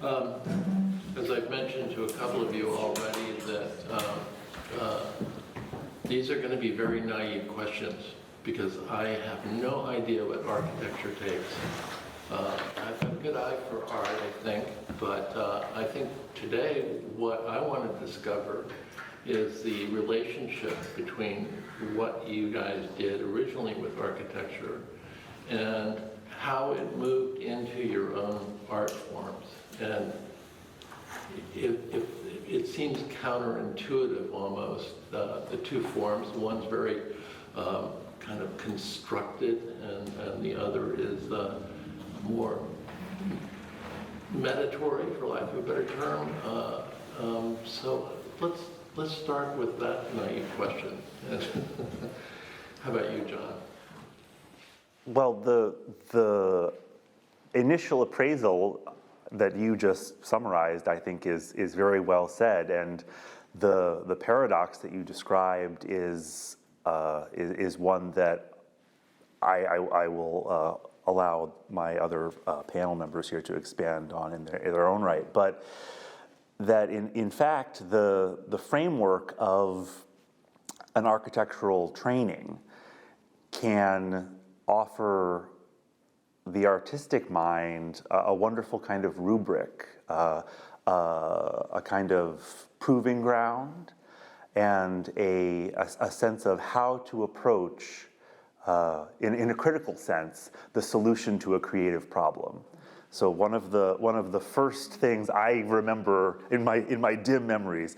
As I've mentioned to a couple of you already, that these are going to be very naive questions because I have no idea what architecture takes. I've got a good eye for art, I think, but I think today what I want to discover is the relationship between what you guys did originally with architecture and how it moved into your own art forms. And it seems counterintuitive almost, the two forms. One's very kind of constructed, and the other is more meditatory, for lack of a better term. So let's start with that naive question. How about you, John? Well, the initial appraisal that you just summarized, I think, is very well said, and the paradox that you described is one that I will allow my other panel members here to expand on in their own right. But that in fact the framework of an architectural training can offer the artistic mind a wonderful kind of rubric, a kind of proving ground, and a sense of how to approach, in a critical sense, the solution to a creative problem. So one of the first things I remember in my dim memories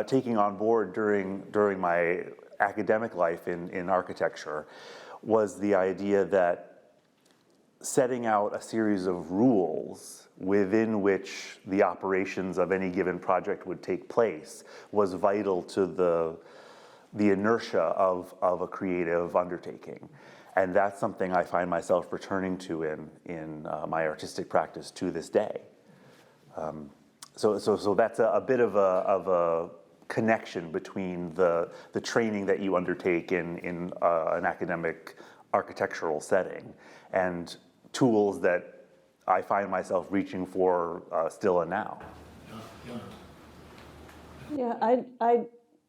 taking on board during my academic life in architecture was the idea that setting out a series of rules within which the operations of any given project would take place was vital to the inertia of a creative undertaking. And that's something I find myself returning to in my artistic practice to this day. So that's a bit of a connection between the training that you undertake in an academic architectural setting and tools that I find myself reaching for still and now. Yeah, I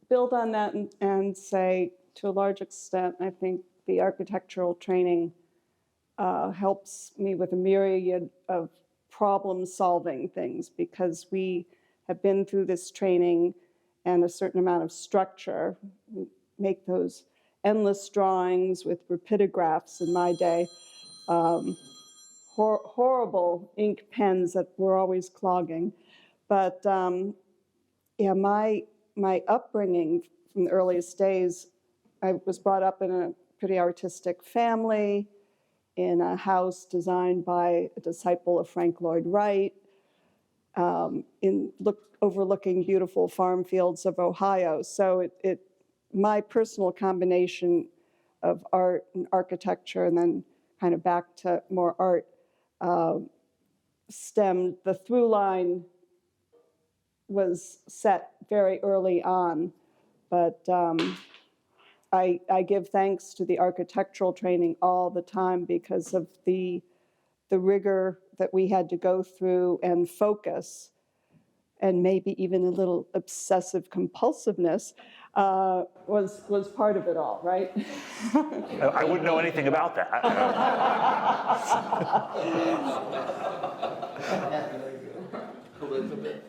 build on that and say, to a large extent, I think the architectural training helps me with a myriad of problem-solving things because we have been through this training and a certain amount of structure. We make those endless drawings with rapidographs in my day. Horrible ink pens that were always clogging. But yeah, my upbringing from the earliest days, I was brought up in a pretty artistic family, in a house designed by a disciple of Frank Lloyd Wright, overlooking beautiful farm fields of Ohio. So my personal combination of art and architecture, and then kind of back to more art, stemmed, the through line was set very early on, but I give thanks to the architectural training all the time because of the rigor that we had to go through and focus, and maybe even a little obsessive compulsiveness was part of it all, right? I wouldn't know anything about that.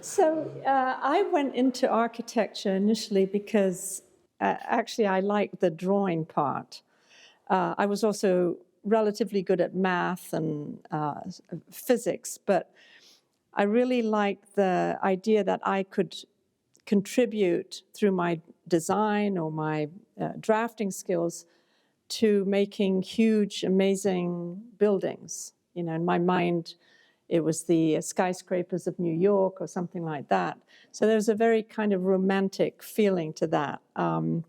So I went into architecture initially because actually I liked the drawing part. I was also relatively good at math and physics, but I really liked the idea that I could contribute through my design or my drafting skills to making huge, amazing buildings. You know, in my mind, it was the skyscrapers of New York or something like that. So there's a very kind of romantic feeling to that. And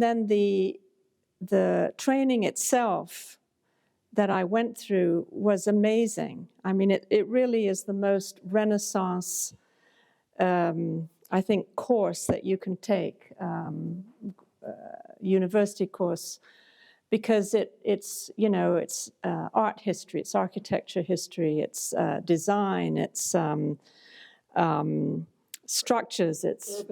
then the training itself that I went through was amazing. I mean, it really is the most Renaissance, I think, course that you can take, university course. because it's art history, it's architecture history, it's design, it's structures, it's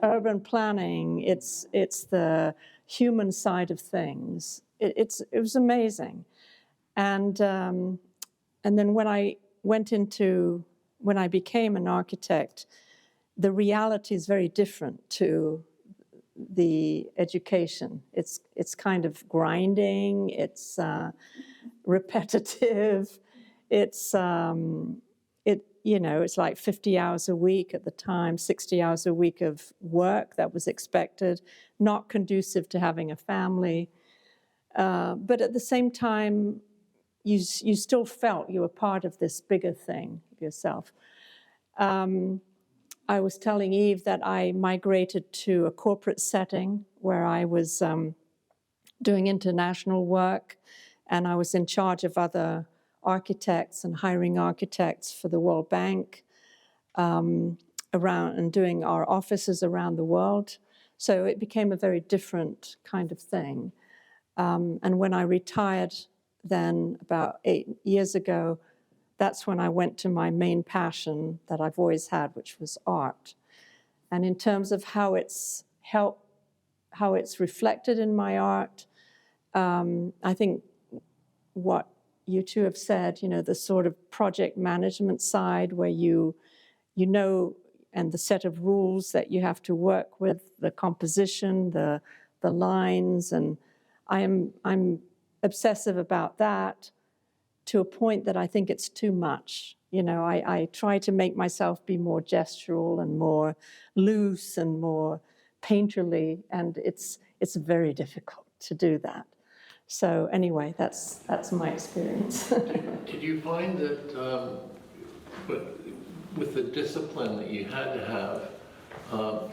urban planning, it's the human side of things. It was amazing, and then when I became an architect, the reality is very different to the education. It's kind of grinding. It's repetitive. It's it's like 50 hours a week at the time, 60 hours a week of work that was expected, not conducive to having a family. But at the same time, you still felt you were part of this bigger thing yourself. I was telling Eve that I migrated to a corporate setting where I was doing international work, and I was in charge of other architects and hiring architects for the World Bank around and doing our offices around the world. So it became a very different kind of thing. And when I retired then about 8 years ago, that's when I went to my main passion that I've always had, which was art. And in terms of how it's reflected in my art, I think what you two have said, the sort of project management side where you know, and the set of rules that you have to work with, the composition, the lines, and I'm obsessive about that to a point that I think it's too much. I try to make myself be more gestural and more loose and more painterly, and it's very difficult to do that. So anyway, that's my experience. Did you find that with the discipline that you had to have,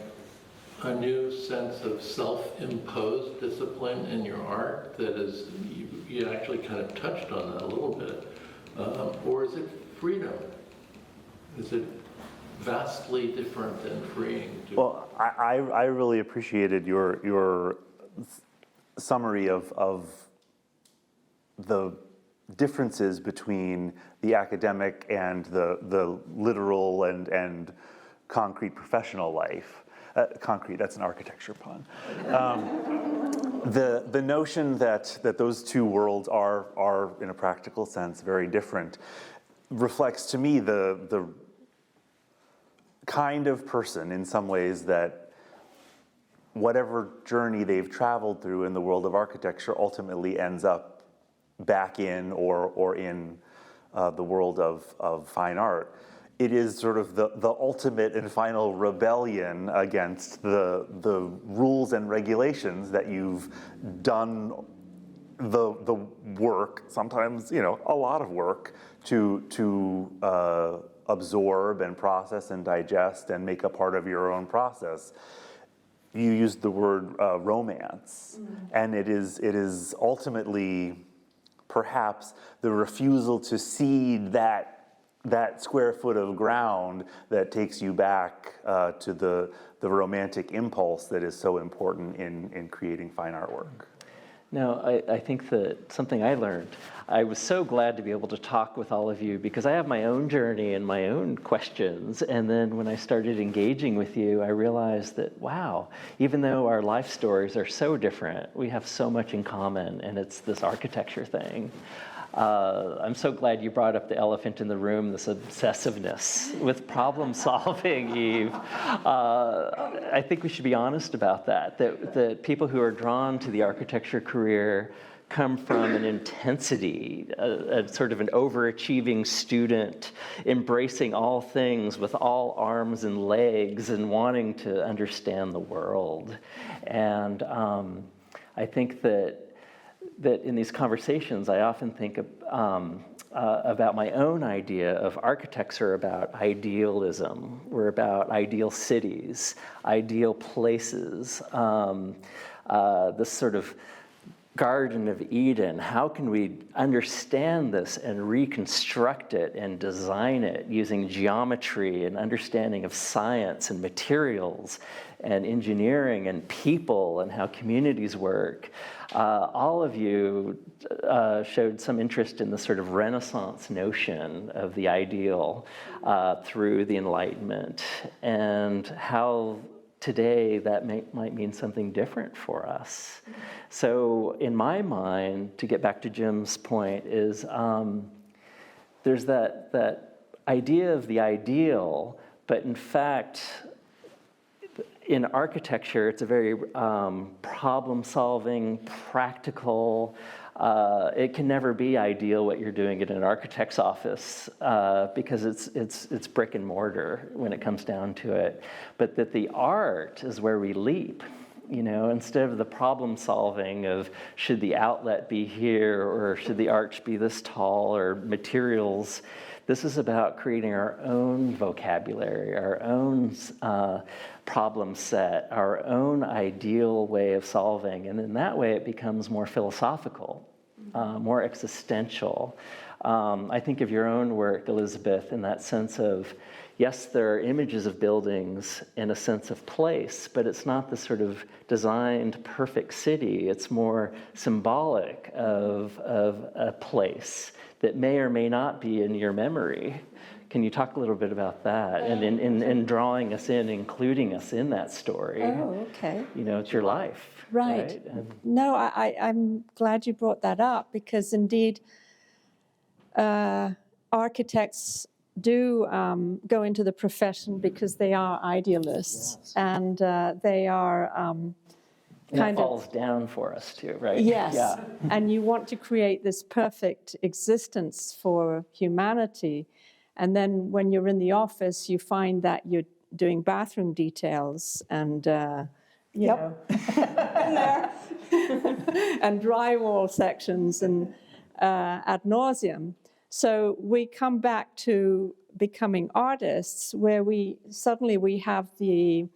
a new sense of self-imposed discipline in your art that is, you actually kind of touched on that a little bit, or is it freedom? Is it vastly different than freeing? Well, I really appreciated your summary of the differences between the academic and the literal and concrete professional life. Concrete, that's an architecture pun. The notion that those two worlds are in a practical sense very different reflects to me the kind of person in some ways that whatever journey they've traveled through in the world of architecture ultimately ends up back in or in the world of fine art. It is sort of the ultimate and final rebellion against the rules and regulations that you've done the work, sometimes a lot of work, to absorb and process and digest and make a part of your own process. You used the word romance, and it is ultimately perhaps the refusal to cede that square foot of ground that takes you back to the romantic impulse that is so important in creating fine artwork. No, I think that something I learned, I was so glad to be able to talk with all of you because I have my own journey and my own questions. And then when I started engaging with you, I realized that, wow, even though our life stories are so different, we have so much in common, and it's this architecture thing. I'm so glad you brought up the elephant in the room, this obsessiveness with problem solving, Eve. I think we should be honest about that people who are drawn to the architecture career come from an intensity, a sort of an overachieving student, embracing all things with all arms and legs and wanting to understand the world. And I think that in these conversations, I often think about my own idea of architects are about idealism. We're about ideal cities, ideal places, this sort of Garden of Eden. How can we understand this and reconstruct it and design it using geometry and understanding of science and materials and engineering and people and how communities work? All of you showed some interest in the sort of Renaissance notion of the ideal through the Enlightenment, and how today that might mean something different for us. So in my mind, to get back to Jim's point, is there's that idea of the ideal, but in fact, in architecture, it's a very problem-solving, practical. It can never be ideal what you're doing in an architect's office because it's brick and mortar when it comes down to it. But that the art is where we leap. You know, instead of the problem solving of should the outlet be here or should the arch be this tall or materials, this is about creating our own vocabulary, our own problem set, our own ideal way of solving. And in that way, it becomes more philosophical, more existential. I think of your own work, Elizabeth, in that sense of, yes, there are images of buildings in a sense of place, but it's not the sort of designed perfect city. It's more symbolic of a place that may or may not be in your memory. Can you talk a little bit about that? And in drawing us in, including us in that story. Oh, okay. You know, it's your life. Right. And No, I'm glad you brought that up, because indeed architects do go into the profession because they are idealists. Yes. And they are and that falls down for us too, right? Yes. Yeah. And you want to create this perfect existence for humanity. And then when you're in the office, you find that you're doing bathroom details and, you know, and drywall sections and ad nauseum. So we come back to becoming artists where we have the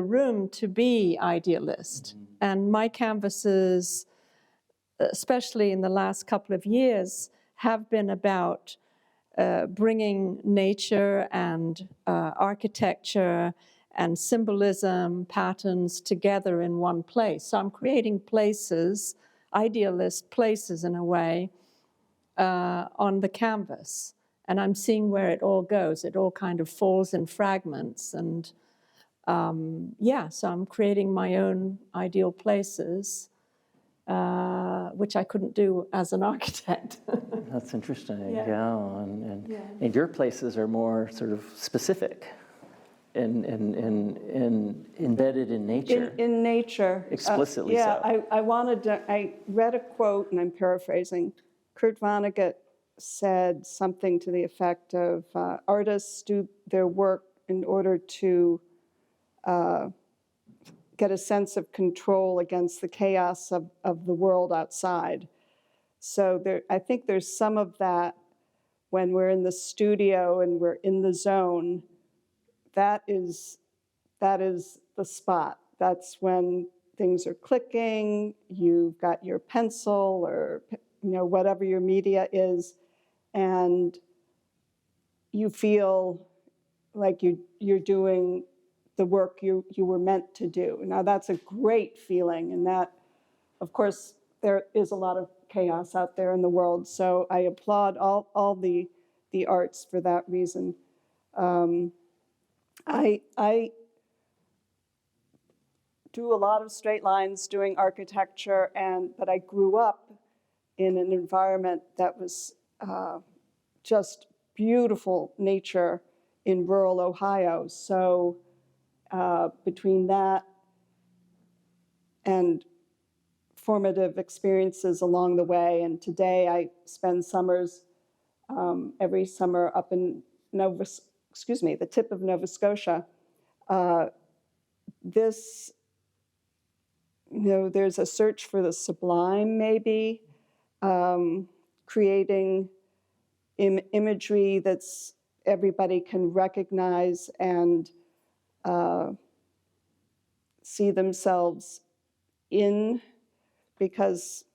room to be idealist. Mm-hmm. And my canvases, especially in the last couple of years, have been about bringing nature and architecture and symbolism, patterns together in one place. So I'm creating places, idealist places in a way, on the canvas. And I'm seeing where it all goes. It all kind of falls in fragments. And so I'm creating my own ideal places, which I couldn't do as an architect. That's interesting, yeah. And your places are more sort of specific and embedded in nature. In nature. Explicitly so. I read a quote, and I'm paraphrasing. Kurt Vonnegut said something to the effect of, artists do their work in order to get a sense of control against the chaos of the world outside. So I think there's some of that when we're in the studio and we're in the zone. That is the spot. That's when things are clicking. You've got your pencil or whatever your media is, and you feel like you're doing the work you were meant to do. Now that's a great feeling, and that, of course, there is a lot of chaos out there in the world. So I applaud all the arts for that reason. I do a lot of straight lines doing architecture, but I grew up in an environment that was just beautiful nature in rural Ohio. So between that and formative experiences along the way, and today I spend summers every summer up in the tip of Nova Scotia. There's a search for the sublime, maybe, creating imagery that's everybody can recognize and see themselves in, because,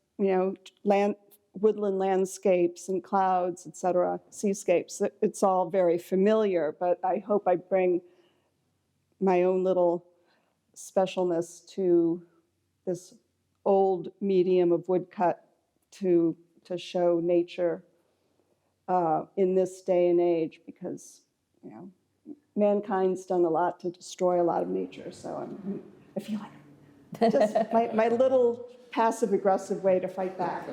woodland landscapes and clouds, et cetera, seascapes, it's all very familiar, but I hope I bring my own little specialness to this old medium of woodcut to show nature in this day and age, because mankind's done a lot to destroy a lot of nature. So I feel like just my little passive-aggressive way to fight back.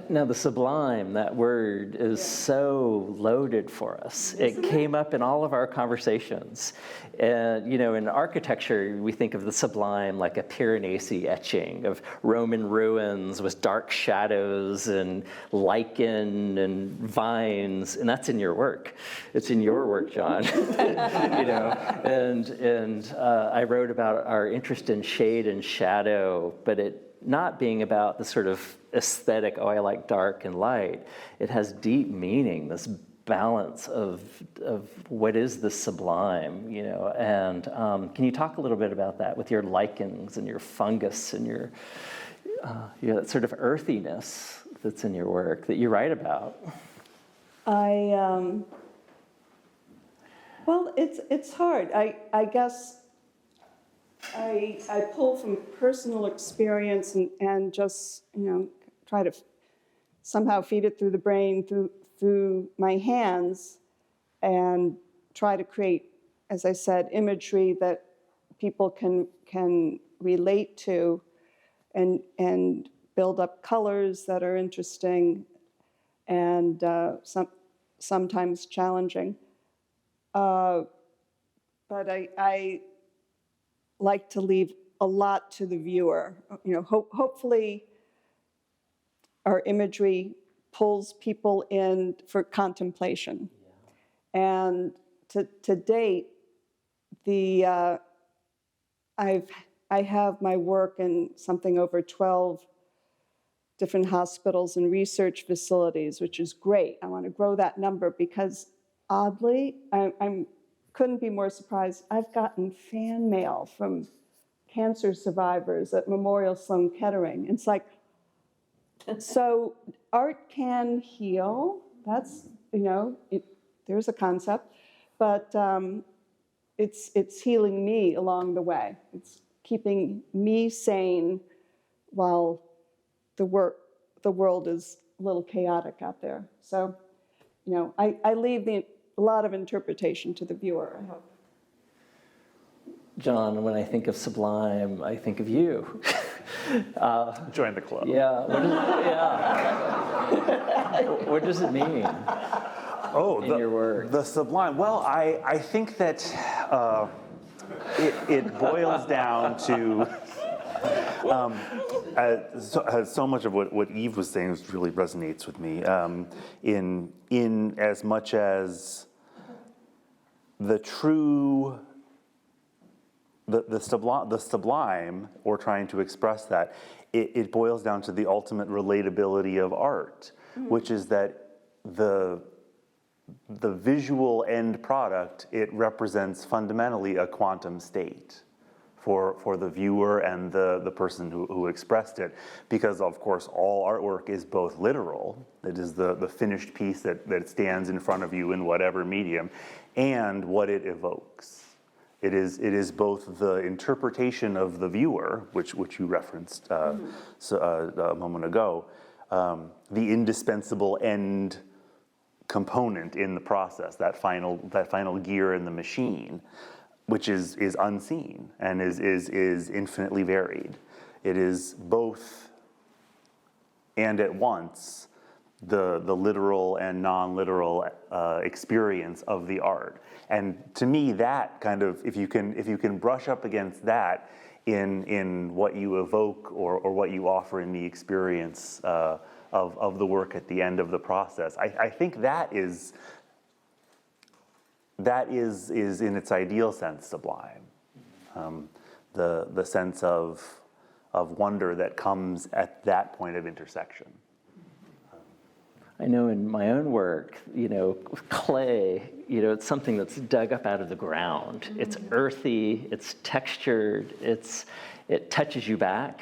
Now, the sublime, that word is so loaded for us. It came up in all of our conversations. And, in architecture, we think of the sublime like a Piranesi etching of Roman ruins with dark shadows and lichen and vines, and that's in your work. It's in your work, John. And I wrote about our interest in shade and shadow, but it not being about the sort of aesthetic, I like dark and light. It has deep meaning, this balance of what is the sublime, and can you talk a little bit about that with your lichens and your fungus and your that sort of earthiness that's in your work that you write about? Well, it's hard. I guess I pull from personal experience and just, try to somehow feed it through the brain, through my hands, and try to create, as I said, imagery that people can relate to and build up colors that are interesting and sometimes challenging. But I like to leave a lot to the viewer. Hopefully our imagery pulls people in for contemplation. Yeah. And to date, I have my work in something over 12 different hospitals and research facilities, which is great. I want to grow that number because oddly, I couldn't be more surprised. I've gotten fan mail from cancer survivors at Memorial Sloan Kettering. It's like, so art can heal. That's, there's a concept, but it's healing me along the way. It's keeping me sane while the world is a little chaotic out there. So, I leave a lot of interpretation to the viewer, I hope. John, when I think of sublime, I think of you. Join the club. Yeah. What does it mean? In your work? The sublime. Well, I think that it boils down to so much of what Eve was saying really resonates with me. In as much as the true. The sublime, or trying to express that, it boils down to the ultimate relatability of art, which is that the visual end product, it represents fundamentally a quantum state for the viewer and the person who expressed it, because of course all artwork is both literal, it is the finished piece that stands in front of you in whatever medium, and what it evokes. It is both the interpretation of the viewer, which you referenced a moment ago, the indispensable end component in the process, that final gear in the machine, which is unseen and is infinitely varied. It is both and at once the literal and non-literal experience of the art. And to me, that kind of, if you can brush up against that in what you evoke or what you offer in the experience of the work at the end of the process, I think that is in its ideal sense sublime. The sense of wonder that comes at that point of intersection. I know in my own work, clay, it's something that's dug up out of the ground. It's earthy, it's textured, it touches you back.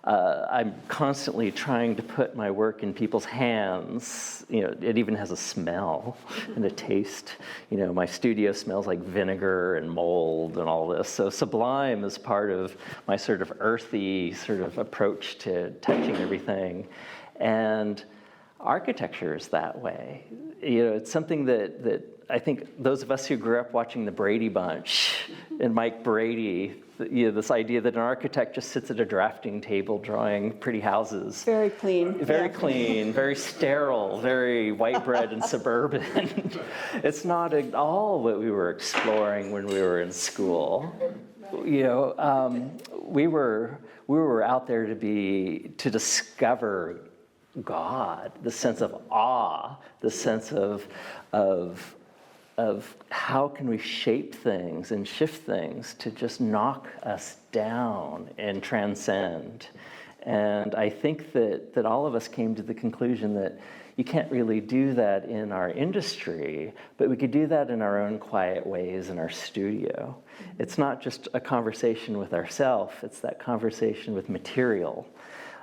I'm constantly trying to put my work in people's hands. It even has a smell and a taste. My studio smells like vinegar and mold and all this. So sublime is part of my sort of earthy sort of approach to touching everything. And architecture is that way. It's something that I think those of us who grew up watching the Brady Bunch and Mike Brady, this idea that an architect just sits at a drafting table drawing pretty houses. Very clean. Very clean, very sterile, very white bread and suburban. It's not at all what we were exploring when we were in school. We were out there to discover God, the sense of awe, the sense of how can we shape things and shift things to just knock us down and transcend. And I think that all of us came to the conclusion that you can't really do that in our industry, but we could do that in our own quiet ways in our studio. It's not just a conversation with ourselves, it's that conversation with material.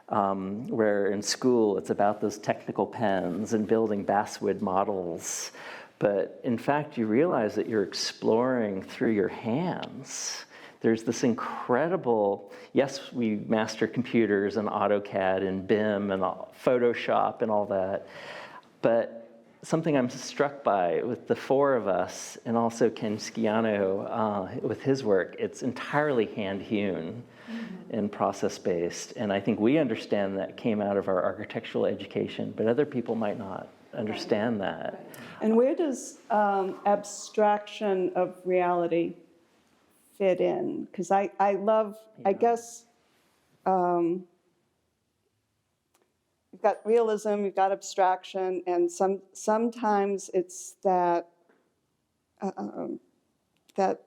Where in school it's about those technical pens and building basswood models. But in fact, you realize that you're exploring through your hands. There's this incredible, yes, we master computers and AutoCAD and BIM and Photoshop and all that, but something I'm struck by with the four of us, and also Ken Schiano with his work, it's entirely hand-hewn and process-based. And I think we understand that came out of our architectural education, but other people might not understand that. And where does abstraction of reality fit in? Because I love, I guess, you've got realism, you've got abstraction, and sometimes it's that that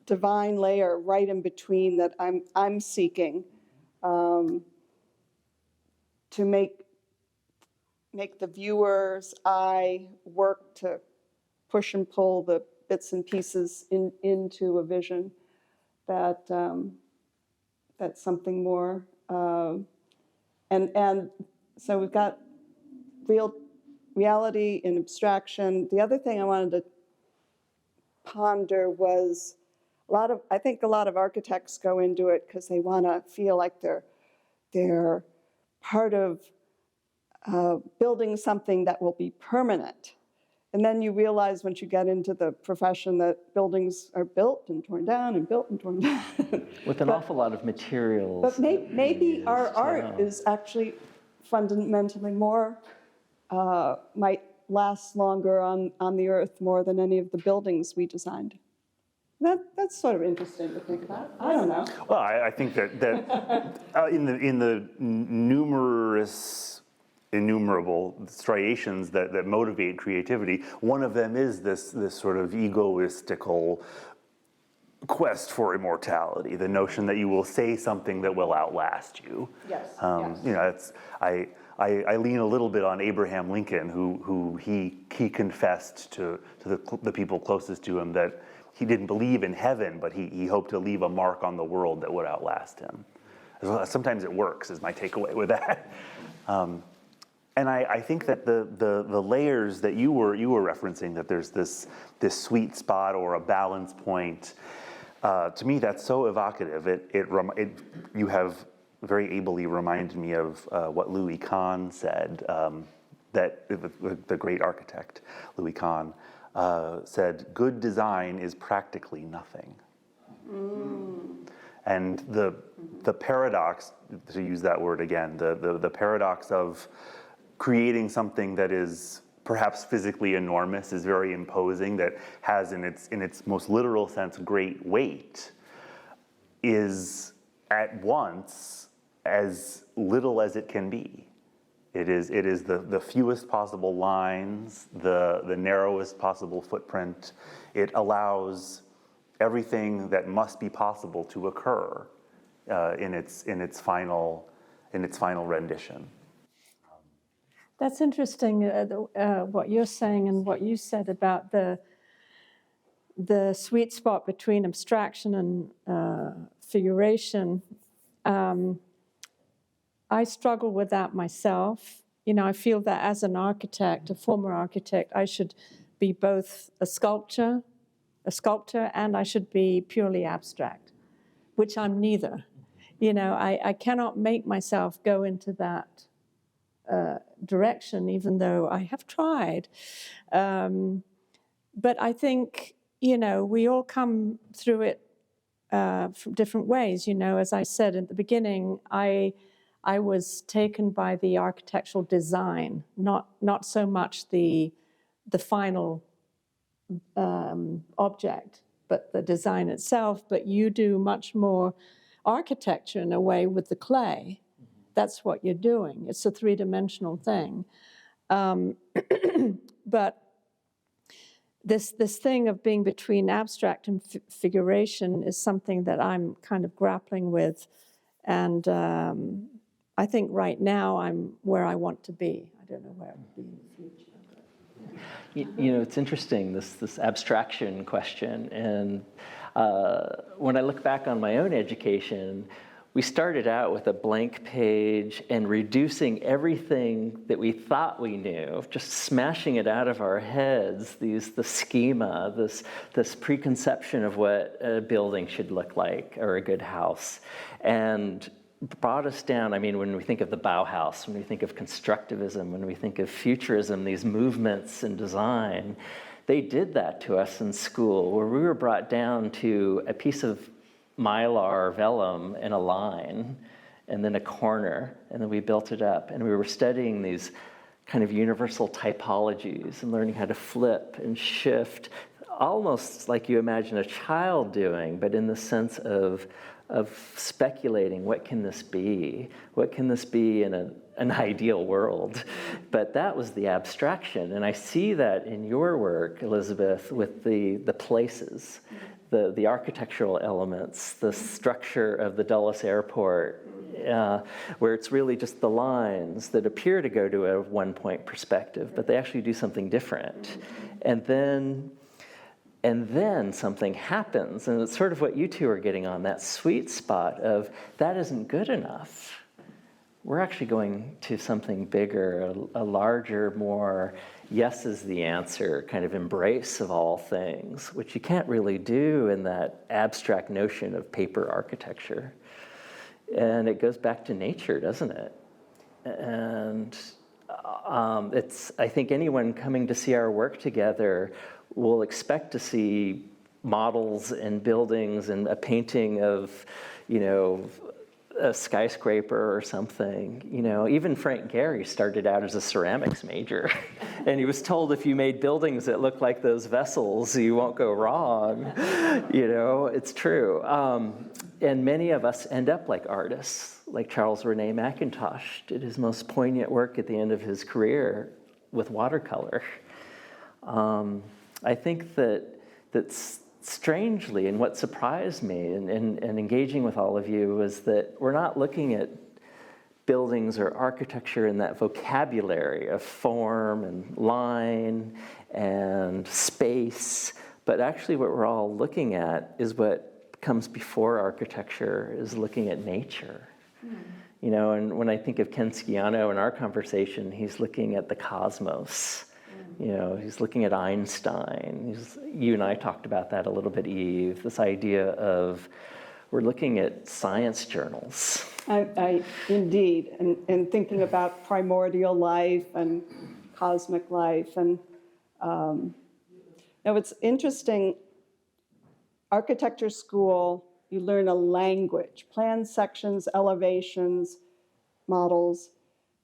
divine layer right in between that I'm seeking to make the viewer's eye work to push and pull the bits and pieces into a vision that's something more. And so we've got reality and abstraction. The other thing I wanted to ponder was I think a lot of architects go into it because they want to feel like they're part of building something that will be permanent. And then you realize once you get into the profession that buildings are built and torn down and built and torn down. With an awful lot of materials. But maybe our art is actually fundamentally more, might last longer on the earth more than any of the buildings we designed. That's sort of interesting to think about. I don't know. Well, I think that in the innumerable striations that motivate creativity, one of them is this sort of egoistical quest for immortality, the notion that you will say something that will outlast you. Yes. Yes. I lean a little bit on Abraham Lincoln, who he confessed to the people closest to him that he didn't believe in heaven, but he hoped to leave a mark on the world that would outlast him. Sometimes it works, is my takeaway with that. And I think that the layers that you were referencing, that there's this sweet spot or a balance point, to me that's so evocative. You have very ably reminded me of what Louis Kahn said, that the great architect Louis Kahn said, "Good design is practically nothing." And the paradox, to use that word again, the paradox of creating something that is perhaps physically enormous, is very imposing, that has in its most literal sense great weight, is at once as little as it can be. It is the fewest possible lines, the narrowest possible footprint. It allows everything that must be possible to occur in its final rendition. That's interesting, what you're saying and what you said about the sweet spot between abstraction and figuration. I struggle with that myself. You know, I feel that as an architect, a former architect, I should be both a sculptor, and I should be purely abstract, which I'm neither. You know, I cannot make myself go into that direction, even though I have tried. But I think, you know, we all come through it from different ways. You know, as I said at the beginning, I was taken by the architectural design, not so much the final object, but the design itself. But you do much more architecture in a way with the clay. That's what you're doing. It's a three-dimensional thing. But this thing of being between abstract and figuration is something that I'm kind of grappling with. And I think right now I'm where I want to be. I don't know where I'll be in the future. You know, it's interesting, this abstraction question. And when I look back on my own education, we started out with a blank page and reducing everything that we thought we knew, just smashing it out of our heads, the schema, this preconception of what a building should look like or a good house. And brought us down. I mean, when we think of the Bauhaus, when we think of constructivism, when we think of futurism, these movements in design, they did that to us in school, where we were brought down to a piece of mylar vellum and a line, and then a corner, and then we built it up. And we were studying these kind of universal typologies and learning how to flip and shift, almost like you imagine a child doing, but in the sense of speculating, what can this be? What can this be in an ideal world? But that was the abstraction. And I see that in your work, Elizabeth, with the places, the architectural elements, the structure of the Dulles Airport, where it's really just the lines that appear to go to a one-point perspective, but they actually do something different. And then something happens, and it's sort of what you two are getting on, that sweet spot of that isn't good enough. We're actually going to something bigger, a larger, more yes is the answer kind of embrace of all things, which you can't really do in that abstract notion of paper architecture. And it goes back to nature, doesn't it? And I think anyone coming to see our work together will expect to see models and buildings and a painting of, you know, a skyscraper or something. You know, even Frank Gehry started out as a ceramics major, and he was told if you made buildings that look like those vessels, you won't go wrong. You know, it's true. And many of us end up like artists, like Charles René McIntosh did his most poignant work at the end of his career with watercolor. I think that's strangely, and what surprised me in engaging with all of you was that we're not looking at buildings or architecture in that vocabulary of form and line and space, but actually what we're all looking at is what comes before architecture, is looking at nature. You know, and when I think of Ken Sciano in our conversation, he's looking at the cosmos. You know, he's looking at Einstein. You and I talked about that a little bit, Eve, this idea of we're looking at science journals. I indeed, and thinking about primordial life and cosmic life. And now it's interesting, architecture school, you learn a language, plan sections, elevations, models,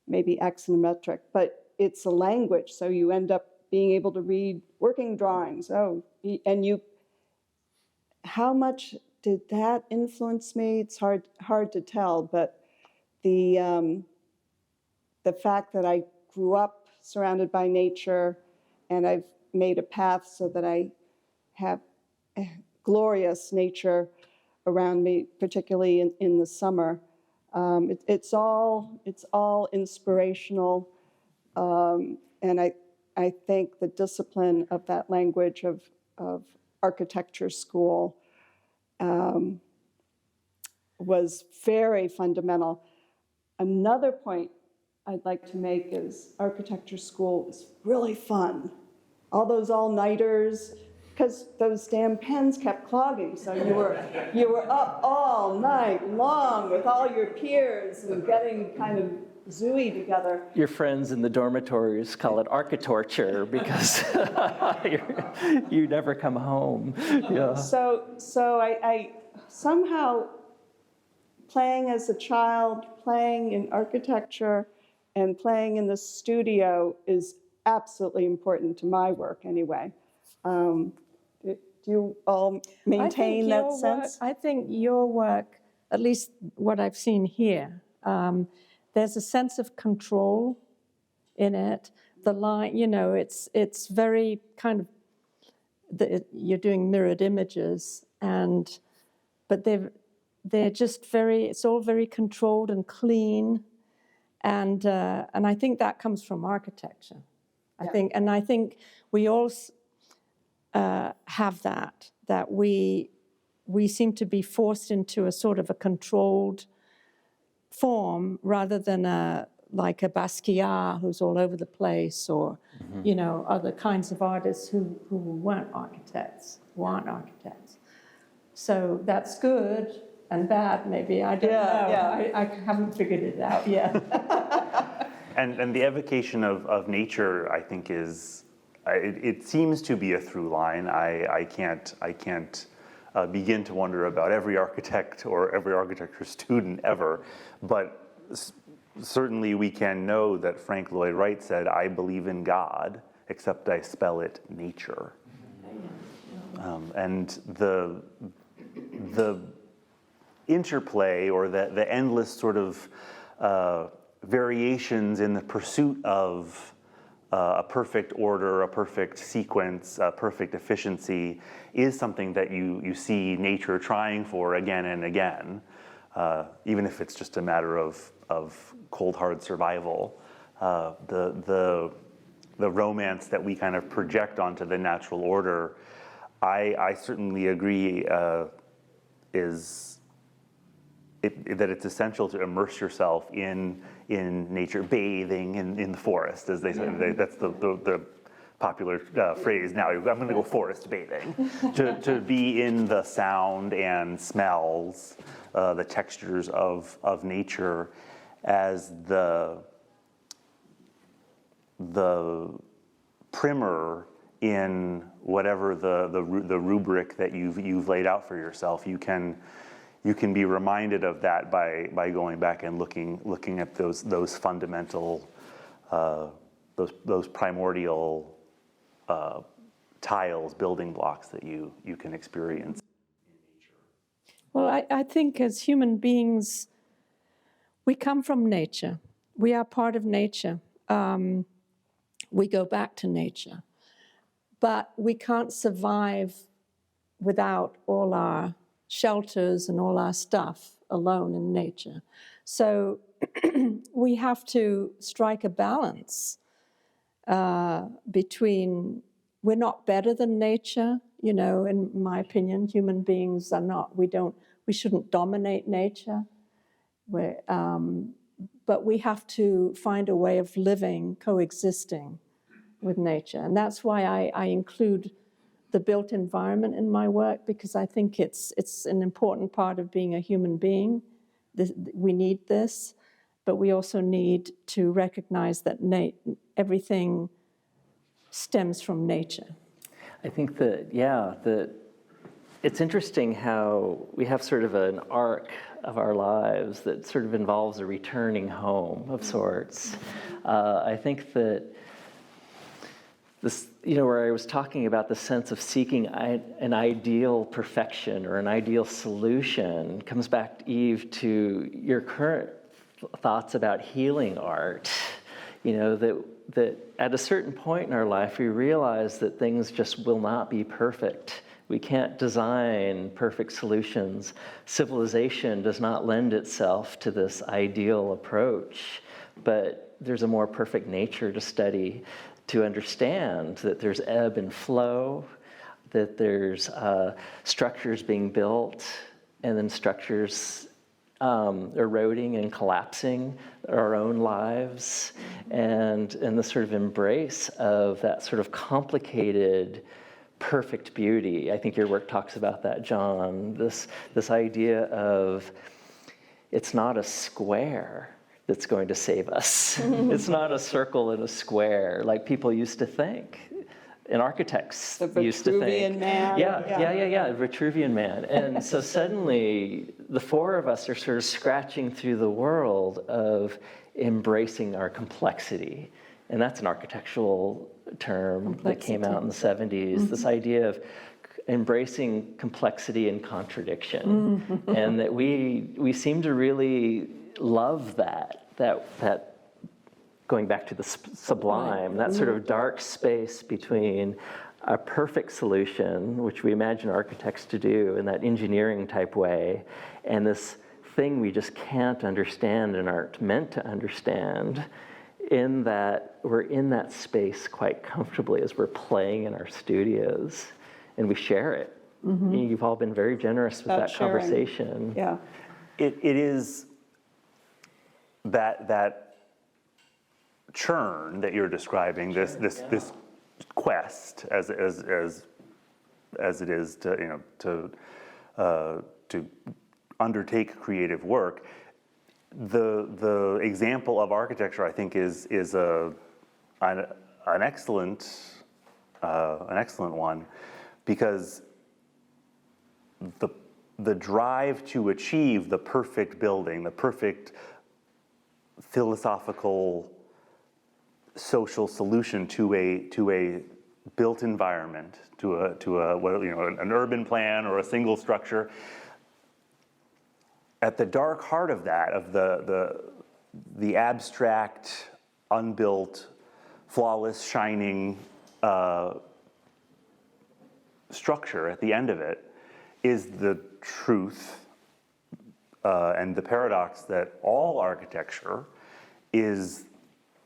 maybe axonometric, but it's a language, so you end up being able to read working drawings. How much did that influence me? It's hard to tell, but the fact that I grew up surrounded by nature, and I've made a path so that I have glorious nature around me, particularly in the summer. It's all inspirational. And I think the discipline of that language of architecture school was very fundamental. Another point I'd like to make is architecture school is really fun. All those all-nighters, because those damn pens kept clogging, so you were up all night long with all your peers and getting kind of zooey together. Your friends in the dormitories call it architorture because you never come home. Yeah. So I somehow, playing as a child, playing in architecture, and playing in the studio is absolutely important to my work anyway. Do you all maintain that sense? I think your work, at least what I've seen here, there's a sense of control in it. The line, it's very kind of, you're doing mirrored images, but they're just it's all very controlled and clean, and I think that comes from architecture. I think we all have that we seem to be forced into a sort of a controlled form rather than like a Basquiat who's all over the place, or other kinds of artists who weren't architects, who aren't architects. So that's good and bad, maybe. I don't know. Yeah. I haven't figured it out yet. And the evocation of nature, I think, is it seems to be a through line. I can't begin to wonder about every architect or every architecture student ever, but certainly we can know that Frank Lloyd Wright said, "I believe in God, except I spell it nature." And the interplay, or the endless sort of variations in the pursuit of a perfect order, a perfect sequence, a perfect efficiency, is something that you see nature trying for again and again, even if it's just a matter of cold hard survival. The romance that we kind of project onto the natural order, I certainly agree, that it's essential to immerse yourself in nature, bathing in the forest, as they say. That's the popular phrase now. I'm going to go forest bathing. to be in the sound and smells, the textures of nature, as the primer in whatever the rubric that you've laid out for yourself. You can be reminded of that by going back and looking at those fundamental, those primordial tiles, building blocks that you can experience in nature. Well, I think as human beings, we come from nature. We are part of nature. We go back to nature. But we can't survive without all our shelters and all our stuff alone in nature. So we have to strike a balance between, we're not better than nature, in my opinion. Human beings are not. We shouldn't dominate nature. But we have to find a way of living, coexisting with nature. And that's why I include the built environment in my work, because I think it's an important part of being a human being. We need this, but we also need to recognize that everything stems from nature. I think that it's interesting how we have sort of an arc of our lives that sort of involves a returning home of sorts. I think that this, where I was talking about the sense of seeking an ideal perfection or an ideal solution, comes back, Eve, to your current thoughts about healing art. That at a certain point in our life, we realize that things just will not be perfect. We can't design perfect solutions. Civilization does not lend itself to this ideal approach, but there's a more perfect nature to study, to understand that there's ebb and flow, that there's structures being built, and then structures eroding and collapsing our own lives, and the sort of embrace of that sort of complicated, perfect beauty. I think your work talks about that, John, this idea of it's not a square that's going to save us. It's not a circle and a square like people used to think. And architects used to think. The Vitruvian man. Yeah, Vitruvian man. And so suddenly, the four of us are sort of scratching through the world of embracing our complexity. And that's an architectural term that came out in the 70s, this idea of embracing complexity and contradiction. And that we seem to really love that going back to the sublime, that sort of dark space between a perfect solution, which we imagine architects to do in that engineering type way, and this thing we just can't understand and aren't meant to understand, in that we're in that space quite comfortably as we're playing in our studios, and we share it. You've all been very generous with that sharing. conversation. Yeah. It is that churn that you're describing, this quest as it is to undertake creative work. The example of architecture, I think, is an excellent one, because the drive to achieve the perfect building, the perfect philosophical social solution to a built environment, to an urban plan or a single structure. At the dark heart of that, of the abstract, unbuilt, flawless, shining structure at the end of it, is the truth and the paradox that all architecture is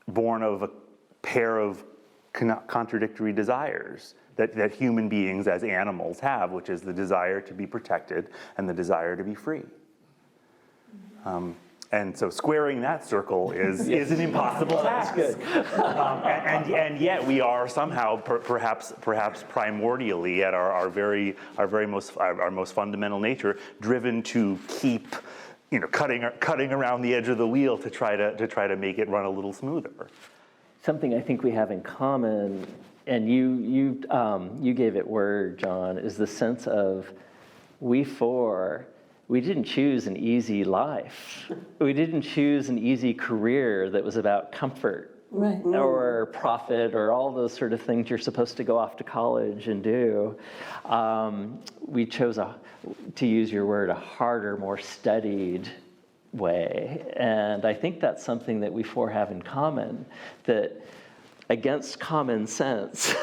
born of a pair of contradictory desires that human beings as animals have, which is the desire to be protected and the desire to be free. And so squaring that circle is an impossible task. That's good. And yet we are somehow, perhaps primordially, at our most fundamental nature, driven to keep, cutting around the edge of the wheel to try to make it run a little smoother. Something I think we have in common, and you gave it word, John, is the sense of we didn't choose an easy life. We didn't choose an easy career that was about comfort or profit or all those sort of things you're supposed to go off to college and do. We chose, to use your word, a harder, more studied way. And I think that's something that we four have in common, that against common sense,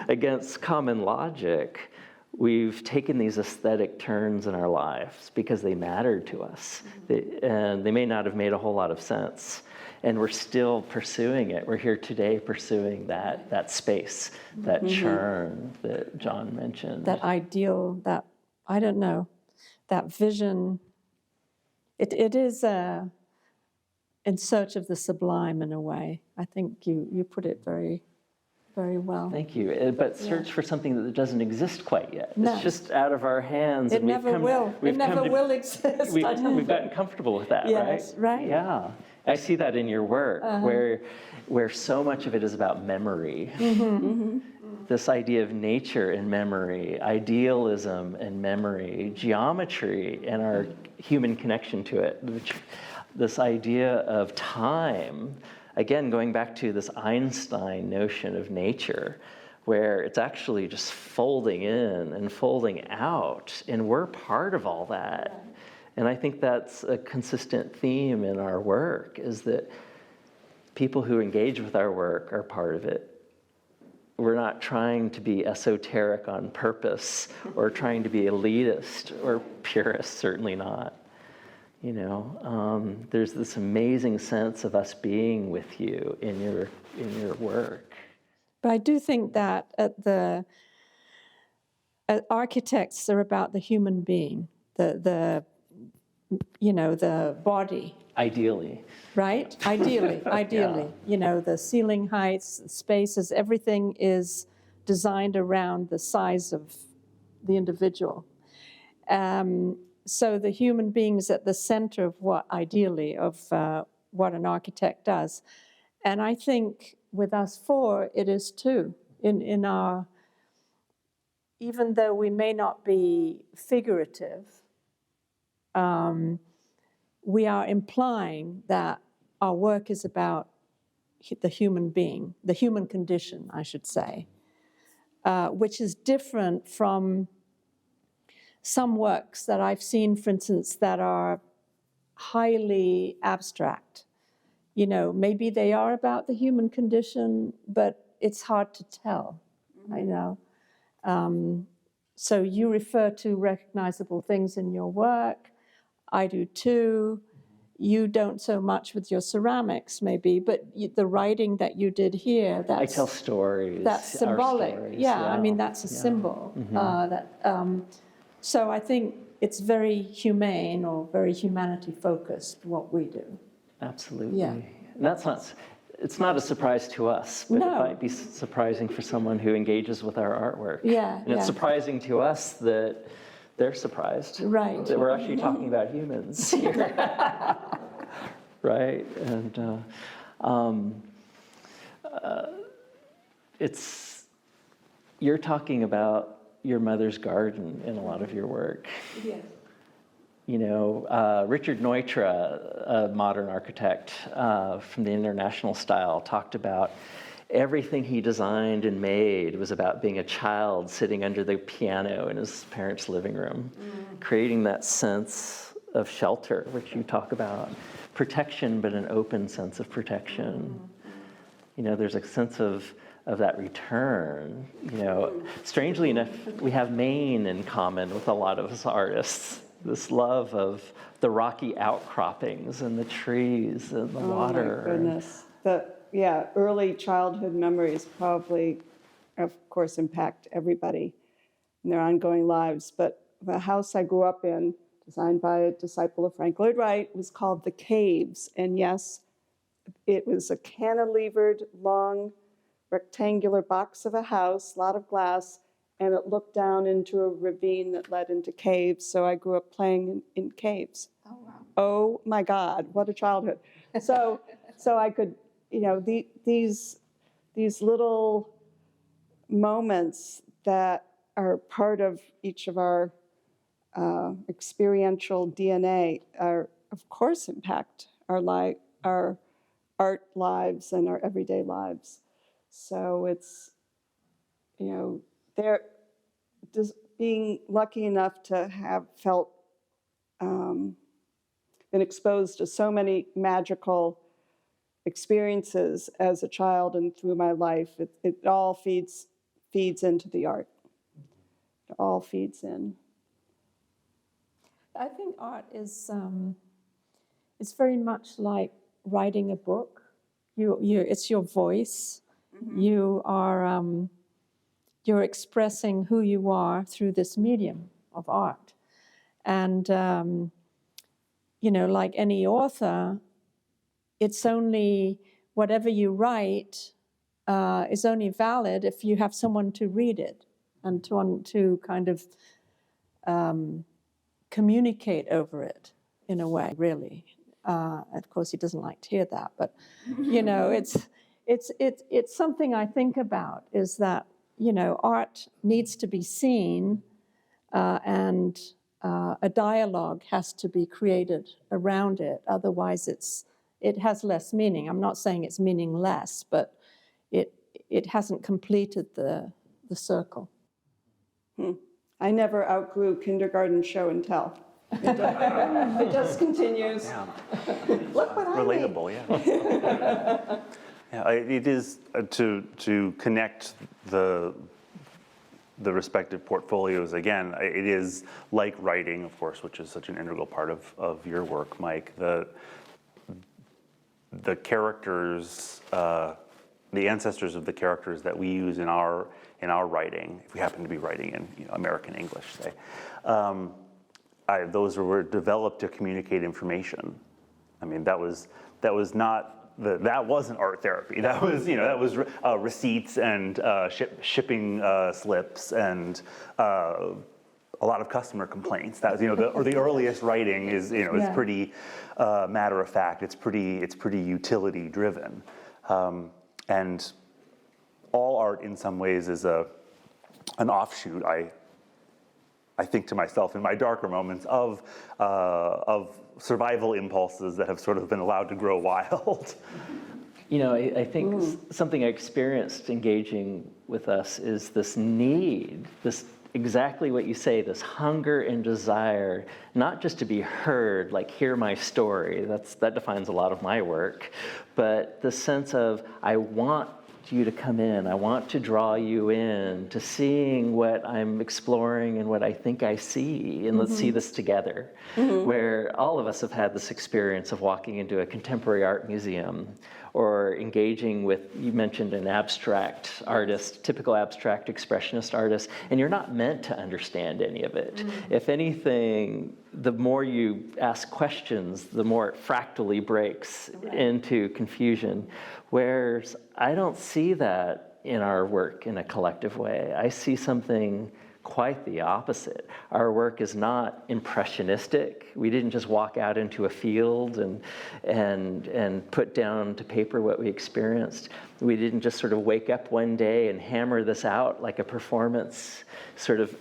against common logic, we've taken these aesthetic turns in our lives because they mattered to us. And they may not have made a whole lot of sense. And we're still pursuing it. We're here today pursuing that space, that churn that John mentioned. That ideal, that, I don't know, that vision. It is in search of the sublime in a way. I think you put it very, very well. Thank you. But search for something that doesn't exist quite yet. No. It's just out of our hands. It never will. It never will exist. We've gotten comfortable with that, Yes, right. Yeah. I see that in your work, where so much of it is about memory. This idea of nature and memory, idealism and memory, geometry and our human connection to it. This idea of time, again, going back to this Einstein notion of nature, where it's actually just folding in and folding out, and we're part of all that. And I think that's a consistent theme in our work, is that people who engage with our work are part of it. We're not trying to be esoteric on purpose or trying to be elitist or purist, certainly not. You know, there's this amazing sense of us being with you in your work. But I do think that architects are about the human being, the body, Ideally. right? Ideally, you know, the ceiling heights, the spaces, everything is designed around the size of the individual. So the human being is at the center of what what an architect does. And I think with us four, it is too. In our, even though we may not be figurative, we are implying that our work is about the human being, the human condition, I should say, which is different from some works that I've seen, for instance, that are highly abstract. You know, maybe they are about the human condition, but it's hard to tell, I know. So you refer to recognizable things in your work. I do too. You don't so much with your ceramics, maybe, but the writing that you did here, I tell stories. that's our symbolic. stories, Yeah, I mean, that's a symbol. So I think it's very humane or very humanity-focused, what we do. Absolutely. Yeah. And it's not a surprise to us, but No. it might be surprising for someone who engages with our artwork. Yeah, And it's yeah. surprising to us that they're surprised. Right. That we're actually talking about humans here. Right? And you're talking about your mother's garden in a lot of your work. Yes. You know, Richard Neutra, a modern architect from the International style, talked about everything he designed and made was about being a child sitting under the piano in his parents' living room, creating that sense of shelter, which you talk about, protection, but an open sense of protection. You know, there's a sense of that return. You know, strangely enough, we have Maine in common with a lot of us artists. This love of the rocky outcroppings and the trees and the water. Oh, my goodness. Early childhood memories probably, of course, impact everybody in their ongoing lives. But the house I grew up in, designed by a disciple of Frank Lloyd Wright, was called The Caves. And yes, it was a cantilevered, long, rectangular box of a house, a lot of glass, and it looked down into a ravine that led into caves. So I grew up playing in caves. Oh, wow. Oh my God, what a childhood. So I could, you know, these little moments that are part of each of our experiential DNA are, of course, impact our art lives and our everyday lives. So it's, you know, just being lucky enough to have felt, been exposed to so many magical experiences as a child and through my life, it all feeds into the art. It all feeds in. I think art is, it's very much like writing a book. It's your voice. You are, you're expressing who you are through this medium of art. And, you know, like any author, it's only, whatever you write is only valid if you have someone to read it and to kind of communicate over it in a way, really. Of course, he doesn't like to hear that, but, you know, it's something I think about, is that, you know, art needs to be seen and a dialogue has to be created around it. Otherwise, it has less meaning. I'm not saying it's meaningless, but it hasn't completed the circle. I never outgrew kindergarten show and tell. It just continues. Yeah. Look what I made. Relatable, yeah. Yeah, it is to connect the the respective portfolios, again, it is like writing, of course, which is such an integral part of your work, Mike. The characters, the ancestors of the characters that we use in our writing, if we happen to be writing in American English, say, those were developed to communicate information. I mean, that wasn't art therapy. That was receipts and shipping slips and a lot of customer complaints. That was the earliest writing is is pretty matter of fact. It's pretty utility driven, and all art in some ways is an offshoot. I think to myself in my darker moments of survival impulses that have sort of been allowed to grow wild. I think something I experienced engaging with us is this need, this exactly what you say, this hunger and desire, not just to be heard, like hear my story, that defines a lot of my work, but the sense of I want you to come in. I want to draw you in to seeing what I'm exploring and what I think I see, and let's see this together. Where all of us have had this experience of walking into a contemporary art museum or engaging with, you mentioned an abstract artist, typical abstract expressionist artist, and you're not meant to understand any of it. If anything, the more you ask questions, the more it fractally breaks into confusion. Whereas I don't see that in our work in a collective way. I see something quite the opposite. Our work is not impressionistic. We didn't just walk out into a field and put down to paper what we experienced. We didn't just sort of wake up one day and hammer this out like a performance sort of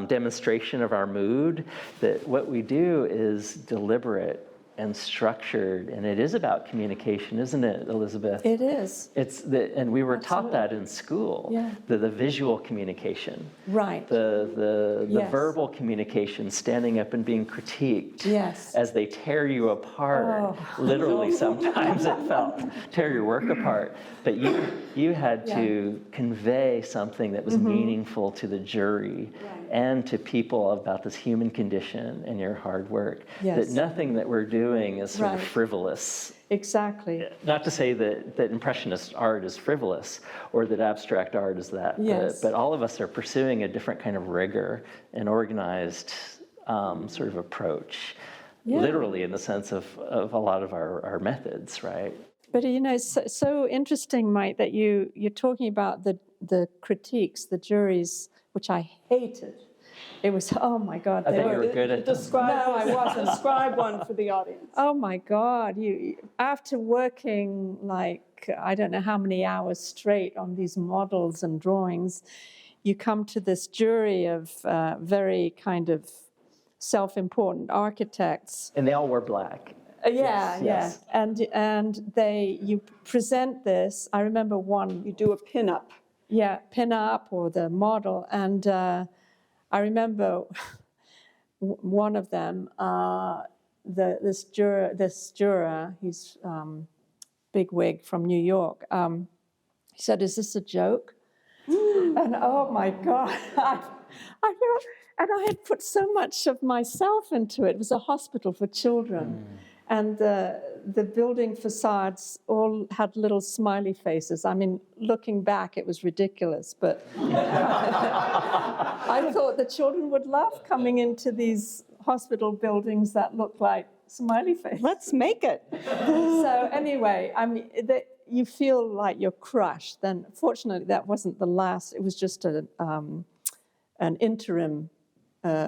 demonstration of our mood. That what we do is deliberate and structured, and it is about communication, isn't it, Elizabeth? It is. And we were taught that in school. Yeah. The visual communication, Right. the Yes. verbal communication, standing up and being critiqued. Yes. As they tear you apart. Literally, sometimes it felt tear your work apart. But you had to convey something that was meaningful to the jury and to people about this human condition and your hard work. Yes. That nothing that we're doing is sort of Right. frivolous. Exactly. Not to say that Impressionist art is frivolous or that abstract art is that, Yes. but all of us are pursuing a different kind of rigor and organized sort of approach, literally in the sense of a lot of our methods, right? But it's so interesting, Mike, that you're talking about the critiques, the juries, which I hated. It was, oh my God. I bet you were good at them. No, I wasn't. Describe one for the audience. Oh my God, after working like, I don't know how many hours straight on these models and drawings, you come to this jury of very kind of self-important architects. And they all wore black. Yes. And you present this, I remember one. You do a pin-up. Yeah, pin-up or the model, and I remember one of them, this juror, he's big wig from New York, he said, "Is this a joke?" And oh my God, I felt, and I had put so much of myself into it. It was a hospital for children. And the building facades all had little smiley faces. I mean, looking back, it was ridiculous, but I thought the children would love coming into these hospital buildings that look like smiley faces. Let's make it. So anyway, I mean, you feel like you're crushed. Then, fortunately, that wasn't the last. It was just an interim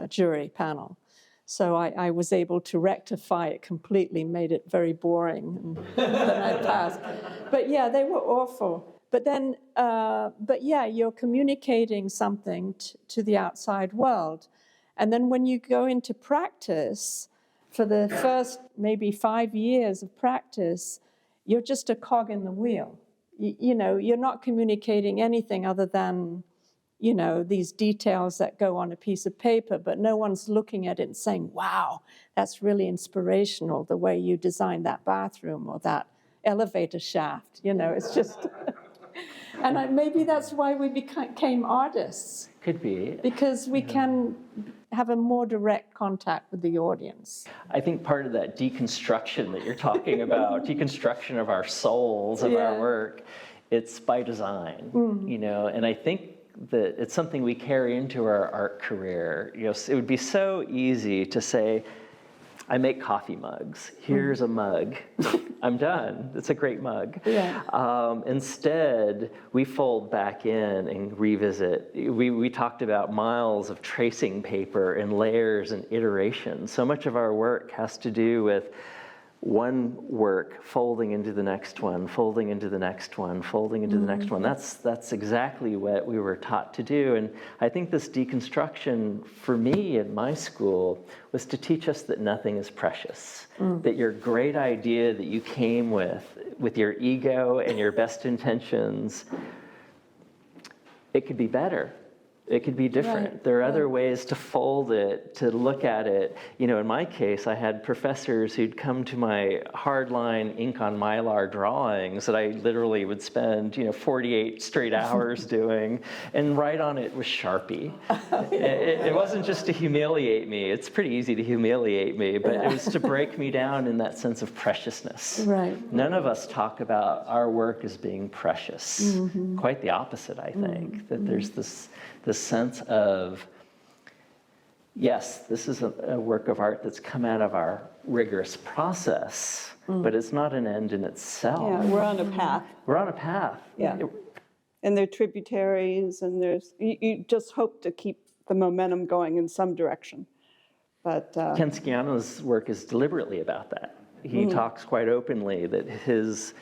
jury panel. So I was able to rectify it completely, made it very boring, and then I passed. But yeah, they were awful. But then, you're communicating something to the outside world. And then when you go into practice, for the first maybe 5 years of practice, you're just a cog in the wheel. You're not communicating anything other than these details that go on a piece of paper, but no one's looking at it and saying, wow, that's really inspirational, the way you designed that bathroom or that elevator shaft. It's just, And maybe that's why we became artists, Could be. because we can have a more direct contact with the audience. I think part of that deconstruction that you're talking about, deconstruction of our souls, of our Yeah. work, it's by design, you know, and I think that it's something we carry into our art career. You know, it would be so easy to say, I make coffee mugs. Here's a mug. I'm done. It's a great mug. Yeah. Instead, we fold back in and revisit. We talked about miles of tracing paper and layers and iterations. So much of our work has to do with one work folding into the next one, folding into the next one, folding into the next one. That's exactly what we were taught to do. And I think this deconstruction for me at my school was to teach us that nothing is precious, that your great idea that you came with your ego and your best intentions, it could be better. It could be different. Right, There are other ways to fold it, to look at it. You know, in my case, I had professors who'd come to my hardline ink on Mylar drawings that I literally would spend, 48 straight hours doing, and write on it with Sharpie. It wasn't just to humiliate me. It's pretty easy to humiliate me, but it was to break me down in that sense of preciousness. Right. None of us talk about our work as being precious. Quite the opposite, I think, that there's this sense of, yes, this is a work of art that's come out of our rigorous process, but it's not an end in itself. Yeah, we're on a path. We're on a path. Yeah. And there are tributaries, and you just hope to keep the momentum going in some direction. But Ken Sciano's work is deliberately about that. He talks quite openly that his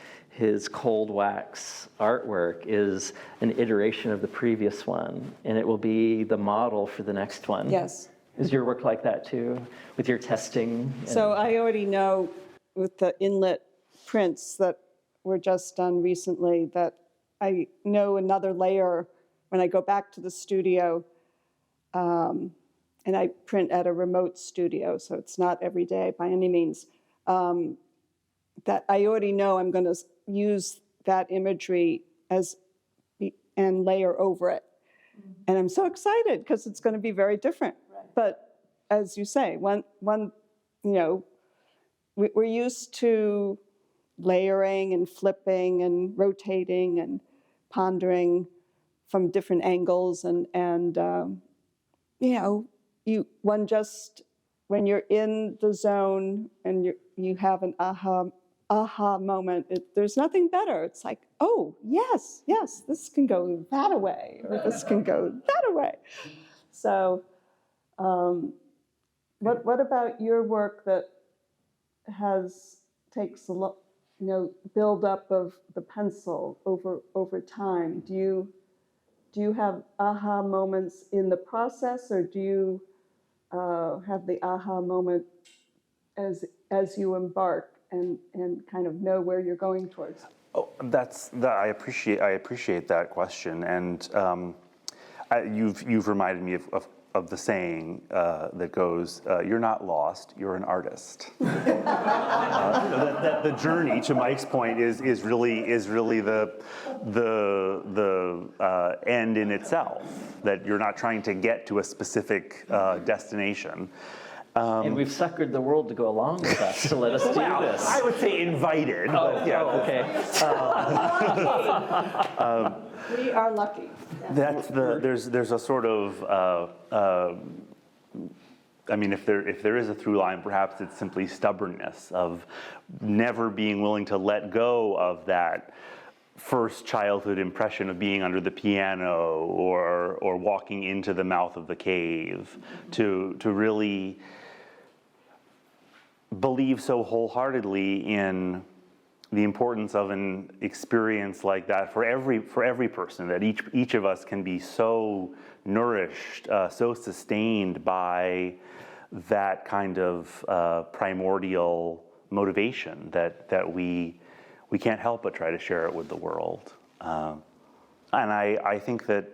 cold wax artwork is an iteration of the previous one, and it will be the model for the next one. yes. Is your work like that too, with your testing? So I already know with the inlet prints that were just done recently that I know another layer when I go back to the studio, and I print at a remote studio, so it's not every day by any means, that I already know I'm going to use that imagery and layer over it. And I'm so excited because it's going to be very different. But as you say, we're used to layering and flipping and rotating and pondering from different angles, and when you're in the zone and you have an aha moment, there's nothing better. It's like, oh, yes, this can go that way, or this can go that way. So what about your work that takes a lot, build up of the pencil over time? Do you have aha moments in the process, or do you have the aha moment as you embark and kind of know where you're going towards? Oh, I appreciate that question, and you've reminded me of the saying that goes, "You're not lost, you're an artist." That the journey, to Mike's point, is really the end in itself. That you're not trying to get to a specific destination. And we've suckered the world to go along with us to let us do this. I would say invited. But yeah. Okay. We are lucky. There's a sort of if there is a through line, perhaps it's simply stubbornness of never being willing to let go of that first childhood impression of being under the piano or walking into the mouth of the cave, to really believe so wholeheartedly in the importance of an experience like that for every person, that each of us can be so nourished, so sustained by that kind of primordial motivation that we can't help but try to share it with the world. And I think that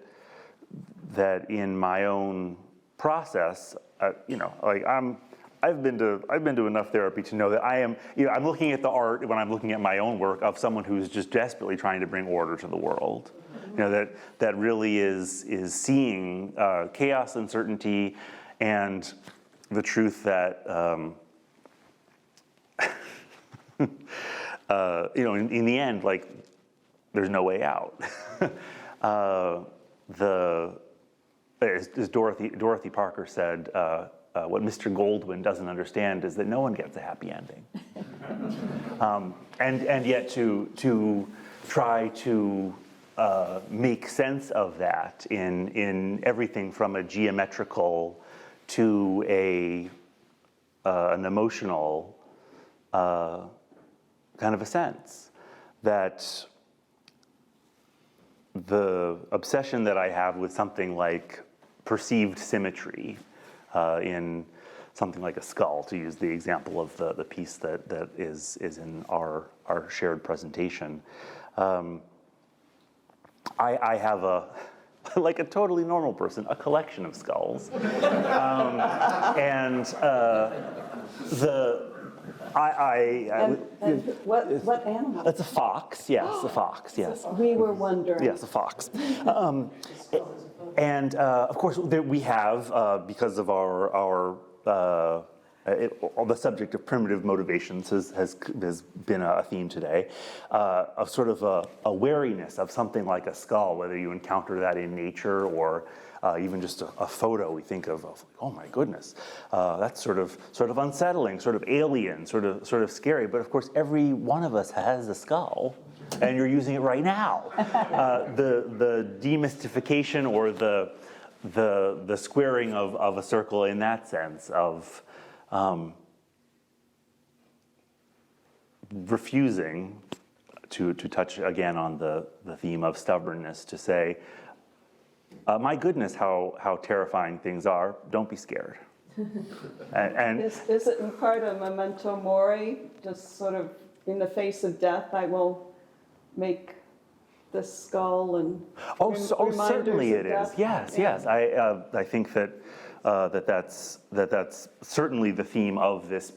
I've been to enough therapy to know that I'm looking at the art when I'm looking at my own work of someone who's just desperately trying to bring order to the world. That really is seeing chaos, uncertainty, and the truth that in the end, like, there's no way out. As Dorothy Parker said, what Mr. Goldwyn doesn't understand is that no one gets a happy ending. And yet to try to make sense of that in everything from a geometrical to an emotional kind of a sense, that the obsession that I have with something like perceived symmetry in something like a skull, to use the example of the piece that is in our shared presentation. I have like a totally normal person, a collection of skulls. What animal? It's a fox, yes, a fox, yes. We were wondering. Yes, a fox. And of course, we have, because of the subject of primitive motivations has been a theme today, of sort of a wariness of something like a skull, whether you encounter that in nature or even just a photo. We think of oh my goodness, that's sort of unsettling, sort of alien, sort of scary. But of course, every one of us has a skull, and you're using it right now. The demystification or the squaring of a circle in that sense of refusing to touch again on the theme of stubbornness, to say, my goodness, how terrifying things are. Don't be scared. and Is it in part a memento mori, just sort of in the face of death, I will make this skull and reminders certainly of it death? is. Yes. I think that's certainly the theme of this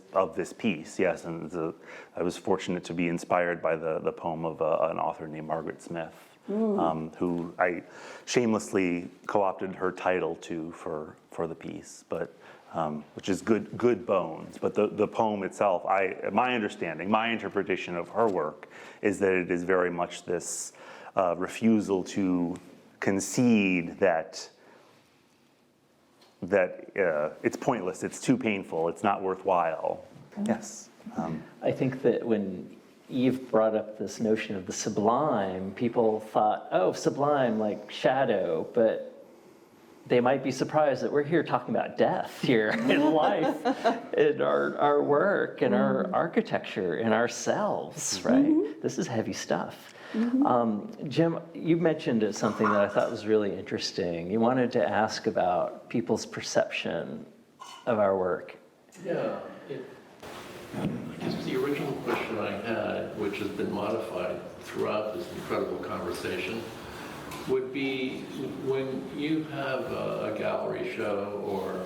piece. Yes, and I was fortunate to be inspired by the poem of an author named Margaret Smith, who I shamelessly co-opted her title to for the piece, but which is Good Bones. But the poem itself, my understanding, my interpretation of her work is that it is very much this refusal to concede that it's pointless, it's too painful, it's not worthwhile. Yes. I think that when Eve brought up this notion of the sublime, people thought, oh, sublime, like shadow, but they might be surprised that we're here talking about death here in life, in our work, in our architecture, in ourselves, right? This is heavy stuff. Jim, you mentioned something that I thought was really interesting. You wanted to ask about people's perception of our work. Yeah, I guess the original question I had, which has been modified throughout this incredible conversation, would be when you have a gallery show or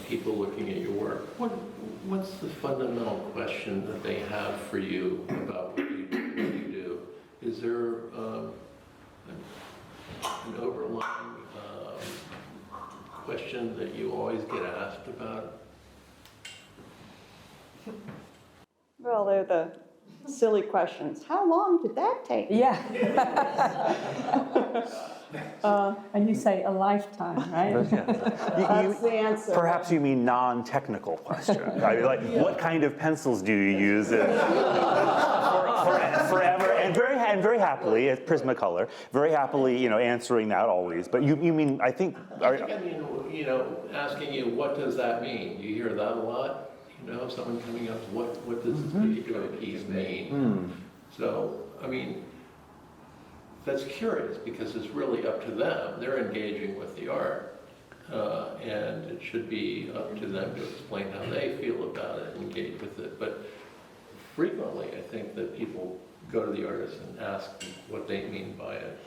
people looking at your work, what's the fundamental question that they have for you about what you do? Is there an overlying question that you always get asked about? Well, they're the silly questions. How long did that take? Yeah. And you say a lifetime, right? That's the answer. Perhaps you mean non-technical question. Like, what kind of pencils do you use forever? And very happily, as Prismacolor, very happily, answering that always. But you mean, I think... I mean, asking you, what does that mean? You hear that a lot? Someone coming up, what does this particular piece mean? So, I mean, that's curious because it's really up to them. They're engaging with the art, and it should be up to them to explain how they feel about it and engage with it. But frequently, I think that people go to the artist and ask what they mean by it.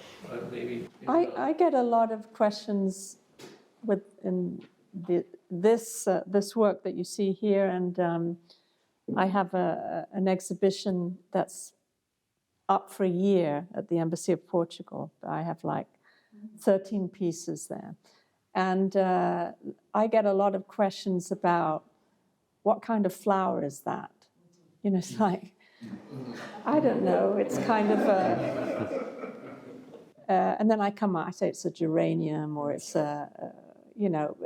Maybe I get a lot of questions this work that you see here, and I have an exhibition that's up for a year at the Embassy of Portugal. I have like 13 pieces there. And I get a lot of questions about what kind of flower is that? You know, it's like, I don't know, it's kind of and then I say it's a geranium, or it's you know,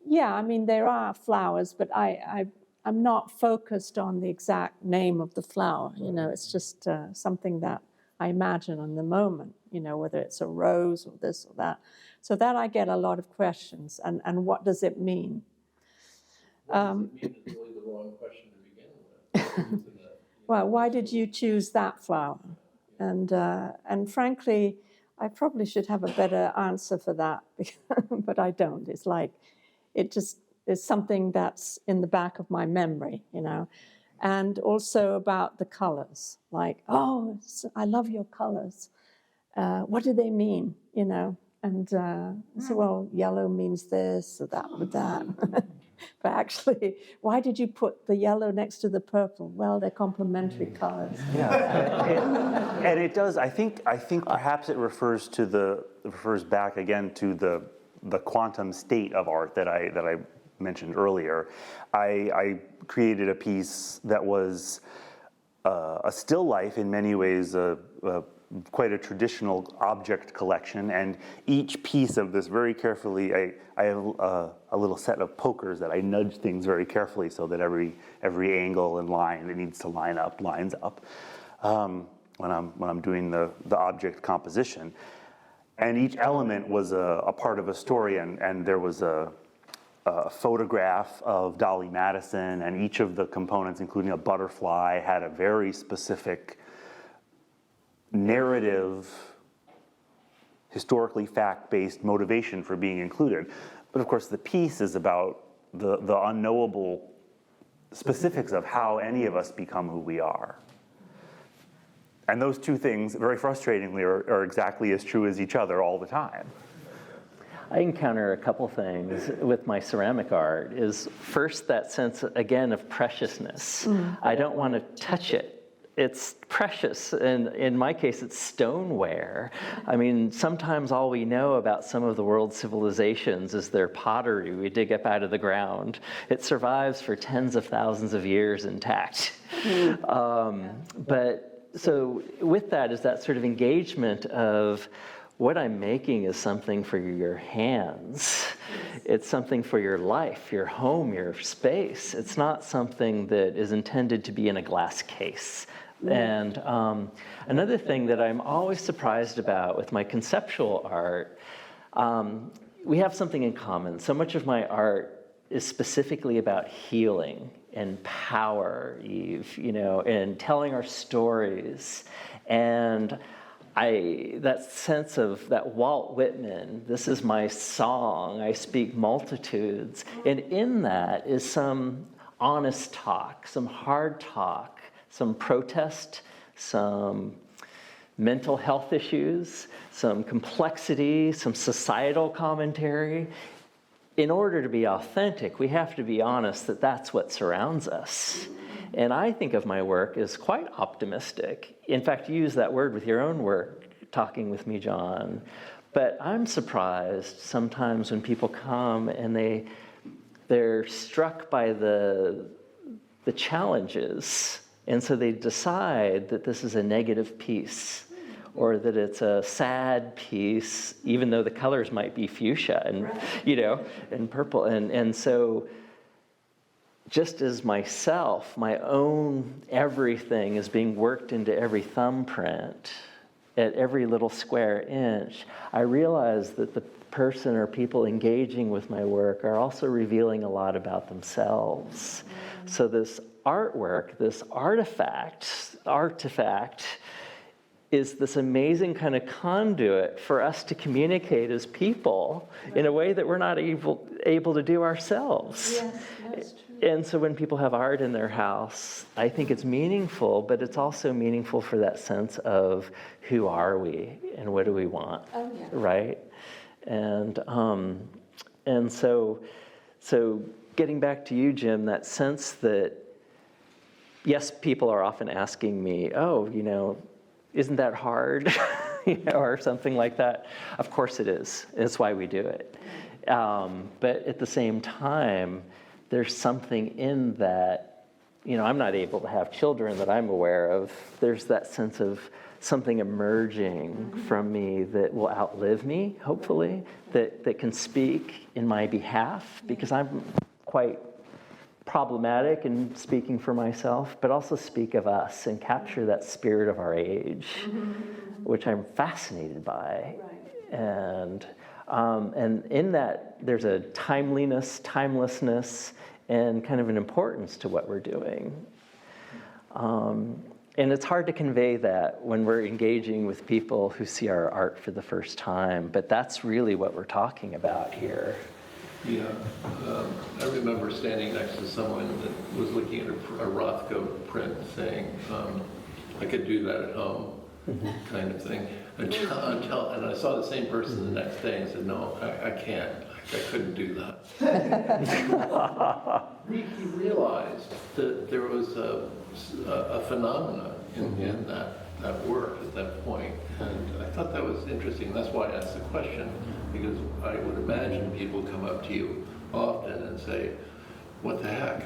yeah, I mean, there are flowers, but I'm not focused on the exact name of the flower. You know, it's just something that I imagine in the moment, you know, whether it's a rose or this or that. So that I get a lot of questions, and what does it mean? What does it mean is really the wrong question to begin with. Well, why did you choose that flower? And frankly, I probably should have a better answer for that, but I don't. It's like, it just is something that's in the back of my memory, you know. And also about the colors, like, oh, I love your colors. What do they mean, you know? And so, well, yellow means this or that or that. But actually, why did you put the yellow next to the purple? Well, they're complementary colors. Yeah, and it does. I think perhaps it refers back again to the quantum state of art that I mentioned earlier. I created a piece that was a still life, in many ways, quite a traditional object collection, and each piece of this very carefully, I have a little set of pokers that I nudge things very carefully so that every angle and line that needs to lines up when I'm doing the object composition. And each element was a part of a story, and there was a photograph of Dolly Madison, and each of the components, including a butterfly, had a very specific narrative, historically fact-based motivation for being included. But of course, the piece is about the unknowable specifics of how any of us become who we are. And those two things, very frustratingly, are exactly as true as each other all the time. I encounter a couple things with my ceramic art. Is first that sense, again, of preciousness. I don't want to touch it. It's precious, and in my case, it's stoneware. I mean, sometimes all we know about some of the world's civilizations is their pottery we dig up out of the ground. It survives for tens of thousands of years intact. But so with that is that sort of engagement of what I'm making is something for your hands. It's something for your life, your home, your space. It's not something that is intended to be in a glass case. And another thing that I'm always surprised about with my conceptual art, we have something in common. So much of my art is specifically about healing and power, Eve, you know, and telling our stories. And that sense of that Walt Whitman, this is my song, I speak multitudes. And in that is some honest talk, some hard talk, some protest, some mental health issues, some complexity, some societal commentary. In order to be authentic, we have to be honest that that's what surrounds us. And I think of my work as quite optimistic. In fact, you use that word with your own work, talking with me, John. But I'm surprised sometimes when people come and they're struck by the challenges. And so they decide that this is a negative piece, or that it's a sad piece, even though the colors might be fuchsia and, you know, and purple. And so just as myself, my own everything is being worked into every thumbprint, at every little square inch, I realize that the person or people engaging with my work are also revealing a lot about themselves. So this artwork, this artifact is this amazing kind of conduit for us to communicate as people in a way that we're not able to do ourselves. Yes, that's true. And so when people have art in their house, I think it's meaningful, but it's also meaningful for that sense of who are we and what do we want, right? And And so getting back to you, Jim, that sense that, yes, people are often asking me, oh, isn't that hard? Or something like that. Of course it is. It's why we do it. But at the same time, there's something in that, I'm not able to have children that I'm aware of. There's that sense of something emerging from me that will outlive me, hopefully, that can speak in my behalf, because I'm quite problematic in speaking for myself, but also speak of us and capture that spirit of our age, which I'm fascinated by. Right. And in that, there's a timelessness, and kind of an importance to what we're doing. And it's hard to convey that when we're engaging with people who see our art for the first time, but that's really what we're talking about here. Yeah, I remember standing next to someone that was looking at a Rothko print saying, I could do that at home, kind of thing. Until, and I saw the same person the next day and said, no, I can't. I couldn't do that. He realized that there was a phenomena in that work at that point. And I thought that was interesting. That's why I asked the question, because I would imagine people come up to you often and say, what the heck,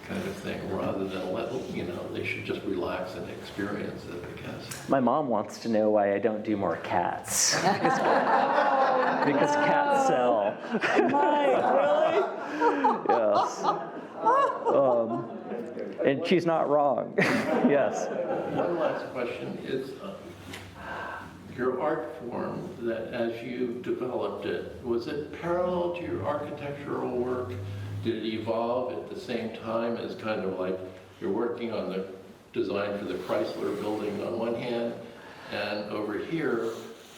kind of thing, rather than they should just relax and experience it, I guess. My mom wants to know why I don't do more cats. Because cats sell. Really? Yes. And she's not wrong. Yes. One last question is, your art form, that as you developed it, was it parallel to your architectural work? Did it evolve at the same time as kind of like you're working on the design for the Chrysler building on one hand, and over here,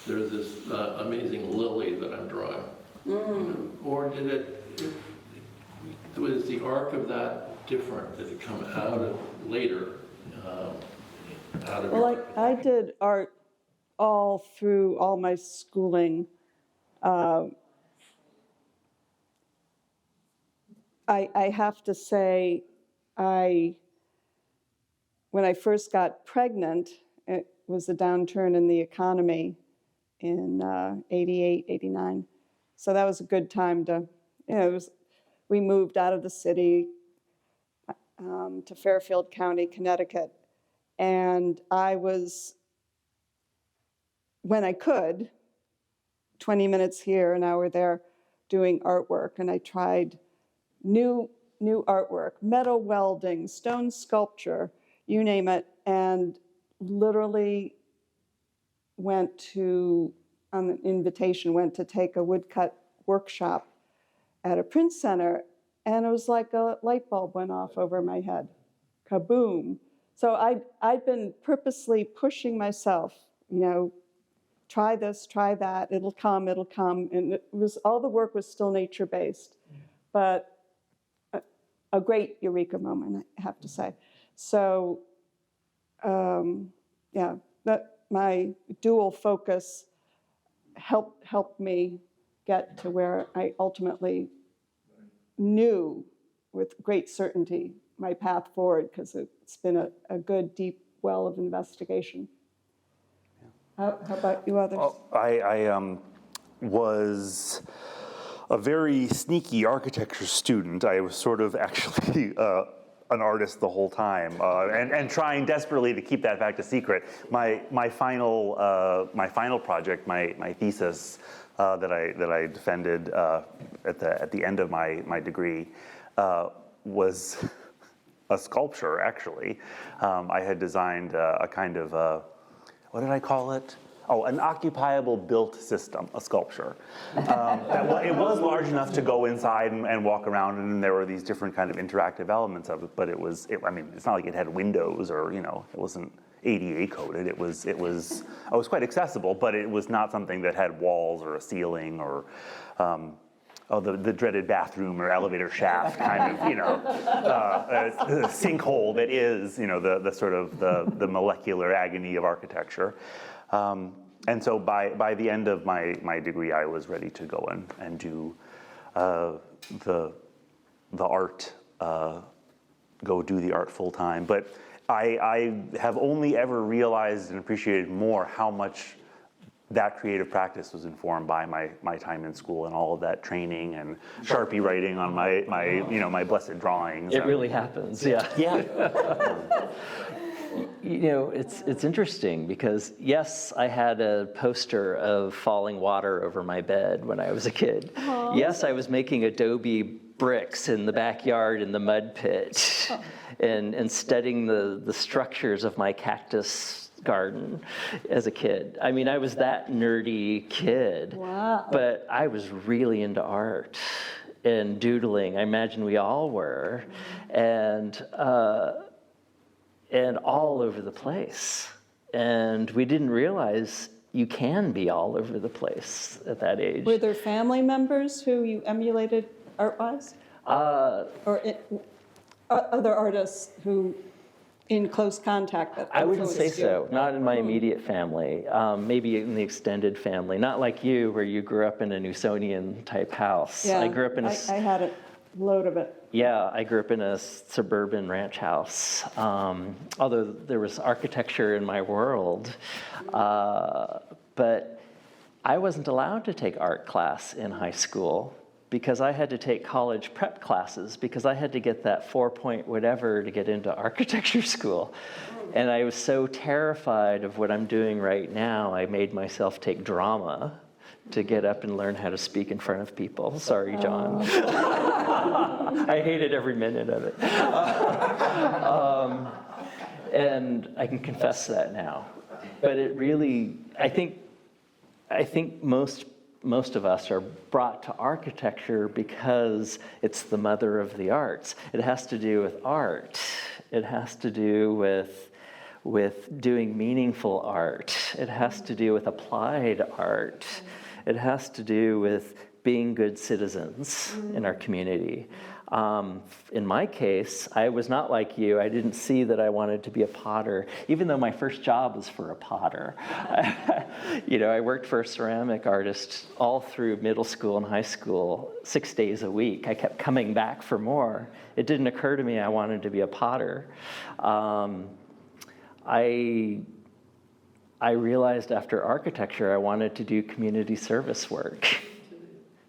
there's this amazing lily that I'm drawing? Or was the arc of that different? Did it come out of later? Well, I did art all through all my schooling. I have to say, when I first got pregnant, it was a downturn in the economy in 88, 89. So that was a good time to, we moved out of the city to Fairfield County, Connecticut. And I was, when I could, 20 minutes here, an hour there, doing artwork. And I tried new artwork, metal welding, stone sculpture, you name it, and literally went to, on an invitation, went to take a woodcut workshop at a print center, and it was like a light bulb went off over my head. Kaboom. So I'd been purposely pushing myself, try this, try that, it'll come, and it was, all the work was still nature-based, but a great eureka moment, I have to say. So, that my dual focus helped me get to where I ultimately knew with great certainty my path forward, because it's been a good, deep well of investigation. How about you others? I was a very sneaky architecture student. I was sort of actually an artist the whole time, and trying desperately to keep that fact a secret. My final project, my thesis that I defended at the end of my degree was a sculpture, actually. I had designed a kind of what did I call it? Oh, an occupiable built system, a sculpture. It was large enough to go inside and walk around, and there were these different kind of interactive elements of it. But it's not like it had windows or it wasn't ADA coded. It was quite accessible, but it was not something that had walls or a ceiling or the dreaded bathroom or elevator shaft kind of sinkhole that is the sort of the molecular agony of architecture. And so by the end of my degree, I was ready to go and do the art, go do the art full time. But I have only ever realized and appreciated more how much that creative practice was informed by my time in school and all of that training and Sharpie writing on my blessed drawings. It really happens, yeah. Yeah. It's interesting because, yes, I had a poster of falling water over my bed when I was a kid. Aww. Yes, I was making adobe bricks in the backyard in the mud pit and studying the structures of my cactus garden as a kid. I mean, I was that nerdy kid. Wow. But I was really into art and doodling. I imagine we all were. And all over the place. And we didn't realize you can be all over the place at that age. Were there family members who you emulated art-wise? Or other artists who in close contact that I wouldn't say influenced you? so. Not in my immediate family. Maybe in the extended family. Not like you, where you grew up in a Newsonian type house. Yeah, I grew up in I had a load of it. Yeah, I grew up in a suburban ranch house. Although there was architecture in my world, but I wasn't allowed to take art class in high school because I had to take college prep classes because I had to get that 4-point whatever to get into architecture school. And I was so terrified of what I'm doing right now, I made myself take drama to get up and learn how to speak in front of people. Sorry, John. I hated every minute of it. And I can confess that now. But it really, I think most of us are brought to architecture because it's the mother of the arts. It has to do with art. It has to do with doing meaningful art. It has to do with applied art. It has to do with being good citizens in our community. In my case, I was not like you. I didn't see that I wanted to be a potter, even though my first job was for a potter. I worked for a ceramic artist all through middle school and high school, 6 days a week. I kept coming back for more. It didn't occur to me I wanted to be a potter. I realized after architecture I wanted to do community service work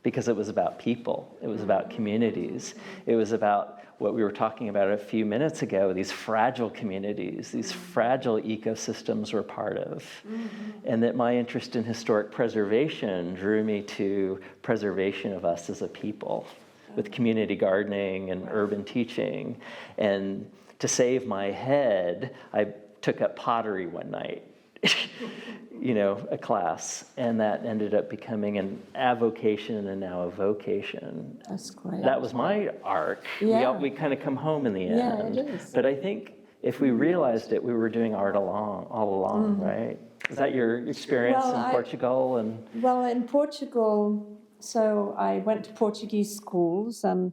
because it was about people. It was about communities. It was about what we were talking about a few minutes ago, these fragile communities, these fragile ecosystems we're part of. And that my interest in historic preservation drew me to preservation of us as a people with community gardening and urban teaching. And to save my head, I took up pottery one night. A class, and that ended up becoming an avocation and now a vocation. That's great. That was my arc. Yeah. We kind of come home in the end. Yeah, it is. But I think if we realized it, we were doing art all along, right? Is that your experience in Portugal? Well, in Portugal, so I went to Portuguese schools, and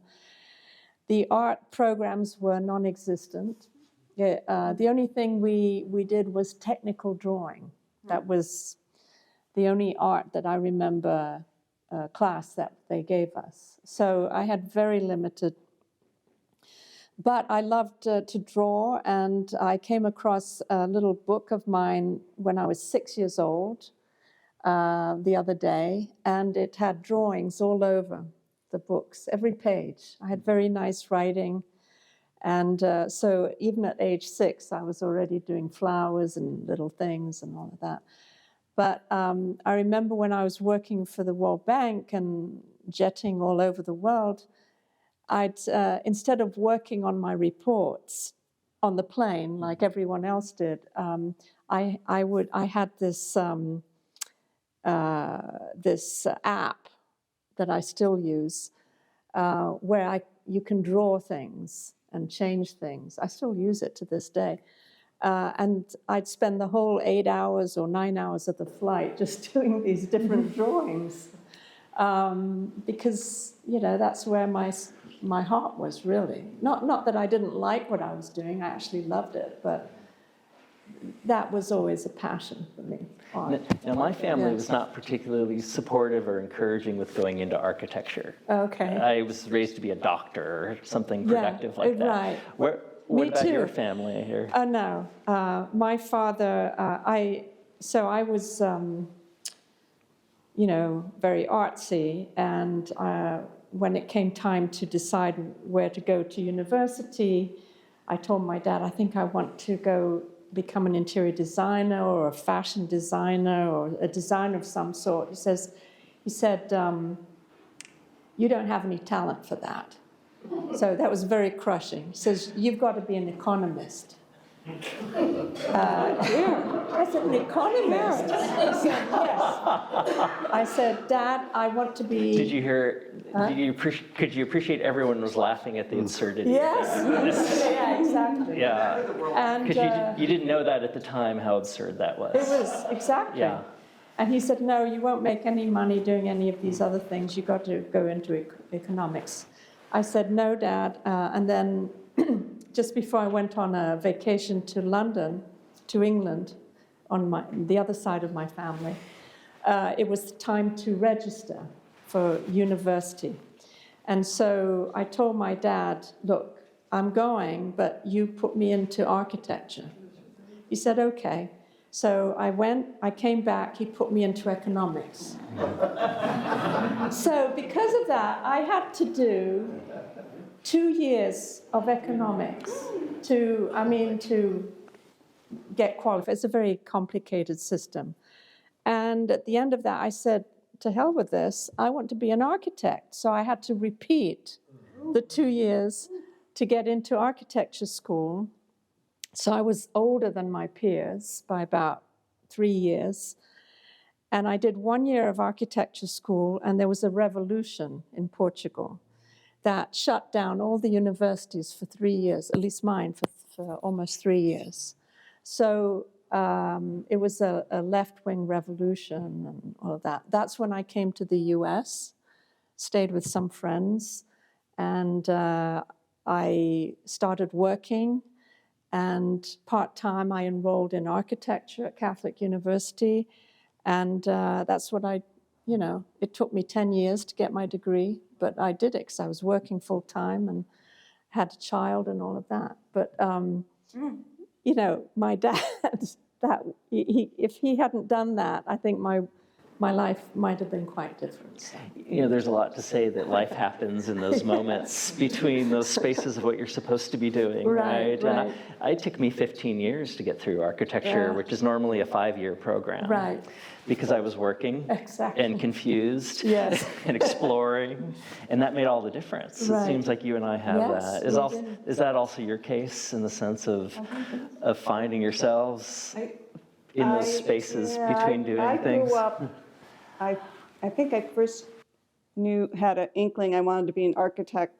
the art programs were non-existent. The only thing we did was technical drawing. That was the only art that I remember class that they gave us. So I had very limited, but I loved to draw, and I came across a little book of mine when I was 6 years old the other day, and it had drawings all over the books, every page. I had very nice writing. And so even at age 6, I was already doing flowers and little things and all of that. But I remember when I was working for the World Bank and jetting all over the world, I'd instead of working on my reports on the plane like everyone else did, I had this this app that I still use where you can draw things and change things. I still use it to this day. And I'd spend the whole 8 hours or 9 hours of the flight just doing these different drawings. Because, that's where my heart was really. Not that I didn't like what I was doing, I actually loved it, but that was always a passion for me. art. Now, my family Yeah. was not particularly supportive or encouraging with going into architecture. Okay. I was raised to be a doctor or something Yeah, productive like that. right. What Me about your too. family? Or? No, my father, I was, very artsy, and when it came time to decide where to go to university, I told my dad, I think I want to go become an interior designer or a fashion designer or a designer of some sort. He said, you don't have any talent for that. So that was very crushing. He says, you've got to be an economist. I said, an economist? He said, yes. I said, Dad, I want to be... Did you hear, could you appreciate everyone was laughing at the absurdity Yes, of that? yeah, exactly. Yeah, And because you didn't know that at the time, how absurd that was. it was, exactly. Yeah. And he said, no, you won't make any money doing any of these other things. You've got to go into economics. I said, no, Dad. And then just before I went on a vacation to London, to England, on the other side of my family, it was time to register for university. And so I told my dad, look, I'm going, but you put me into architecture. He said, okay. So I went, I came back, he put me into economics. So because of that, I had to do 2 years of economics to get qualified. It's a very complicated system. And at the end of that, I said, to hell with this, I want to be an architect. So I had to repeat the 2 years to get into architecture school. So I was older than my peers by about 3 years. And I did 1 year of architecture school, and there was a revolution in Portugal that shut down all the universities for 3 years, at least mine for almost 3 years. So it was a left-wing revolution and all of that. That's when I came to the US, stayed with some friends, and I started working. And part-time, I enrolled in architecture at Catholic University. And that's what it took me 10 years to get my degree, but I did it because I was working full-time and had a child and all of that. But, my dad, if he hadn't done that, I think my life might have been quite different. So. There's a lot to say that life happens in those moments between those spaces of what you're supposed to be doing, right? And it took me 15 years to get through architecture, which is normally a 5-year program. Right. Because I was working and confused and exploring, and that made all the difference. Right. It seems like you and I have that. Is that also your case in the sense of finding yourselves in those spaces between doing things? I grew up, I think I first had an inkling I wanted to be an architect.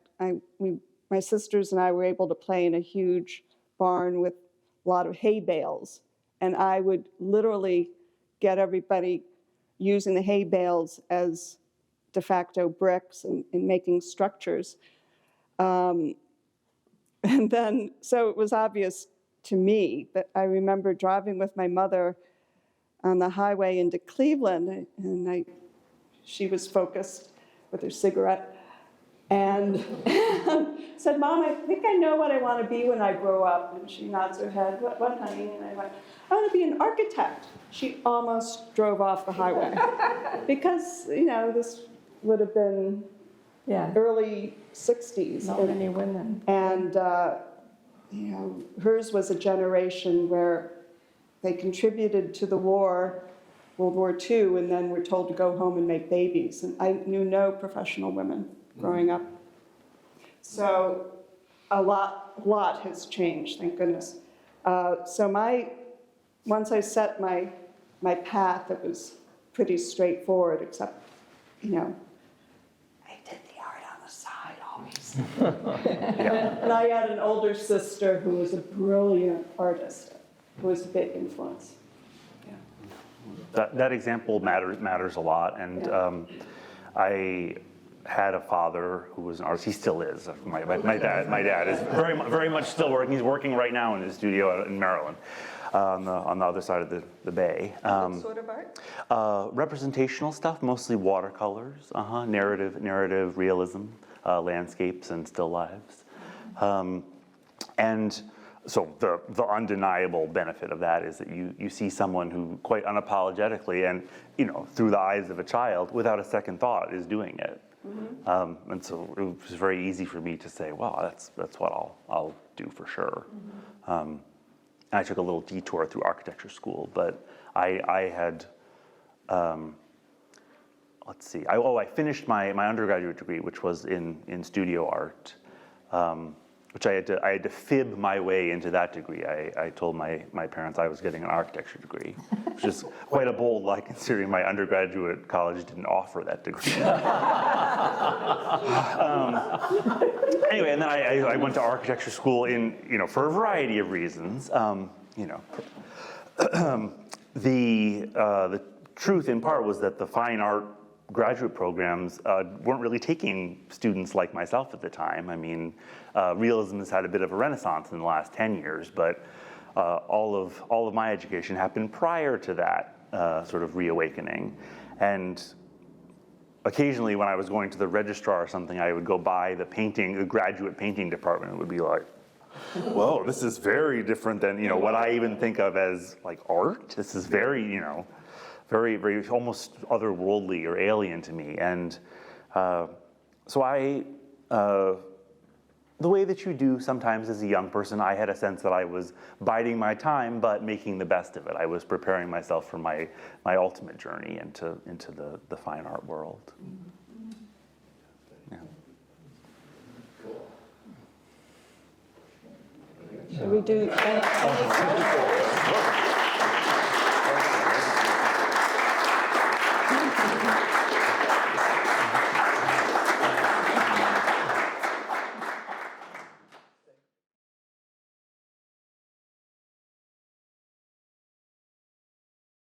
My sisters and I were able to play in a huge barn with a lot of hay bales, and I would literally get everybody using the hay bales as de facto bricks and making structures. And then, so it was obvious to me, but I remember driving with my mother on the highway into Cleveland, and she was focused with her cigarette, and said, Mom, I think I know what I want to be when I grow up. And she nods her head, what honey? And I went, I want to be an architect. She almost drove off the highway because, this would have been early 60s. Not many women. And, hers was a generation where they contributed to the war, World War II, and then were told to go home and make babies. And I knew no professional women growing up. So a lot has changed, thank goodness. So once I set my path, it was pretty straightforward, except, I did the art on the side always. And I had an older sister who was a brilliant artist, who was a big influence. That example matters a lot, and I had a father who was an artist. He still is. My dad is very much still working. He's working right now in his studio in Maryland. on the other side of the bay. What sort of art? Representational stuff, mostly watercolors, narrative realism, landscapes and still lives. And so the undeniable benefit of that is that you see someone who quite unapologetically and, through the eyes of a child, without a second thought, is doing it. Mm-hmm. And so it was very easy for me to say, well, that's what I'll do for sure. Mm-hmm. I took a little detour through architecture school, but I had, let's see, I finished my undergraduate degree, which was in studio art, which I had to fib my way into that degree. I told my parents I was getting an architecture degree, which is quite a bold lie considering my undergraduate college didn't offer that degree. Anyway, and then I went to architecture school for a variety of reasons. The truth in part was that the fine art graduate programs weren't really taking students like myself at the time. I mean, realism has had a bit of a renaissance in the last 10 years, but all of my education happened prior to that sort of reawakening. And occasionally when I was going to the registrar or something, I would go by the graduate painting department and would be like, whoa, this is very different than, what I even think of as like art. This is very, very, very almost otherworldly or alien to me. And so the way that you do sometimes as a young person, I had a sense that I was biding my time, but making the best of it. I was preparing myself for my ultimate journey into the fine art world. Yeah. Should we do?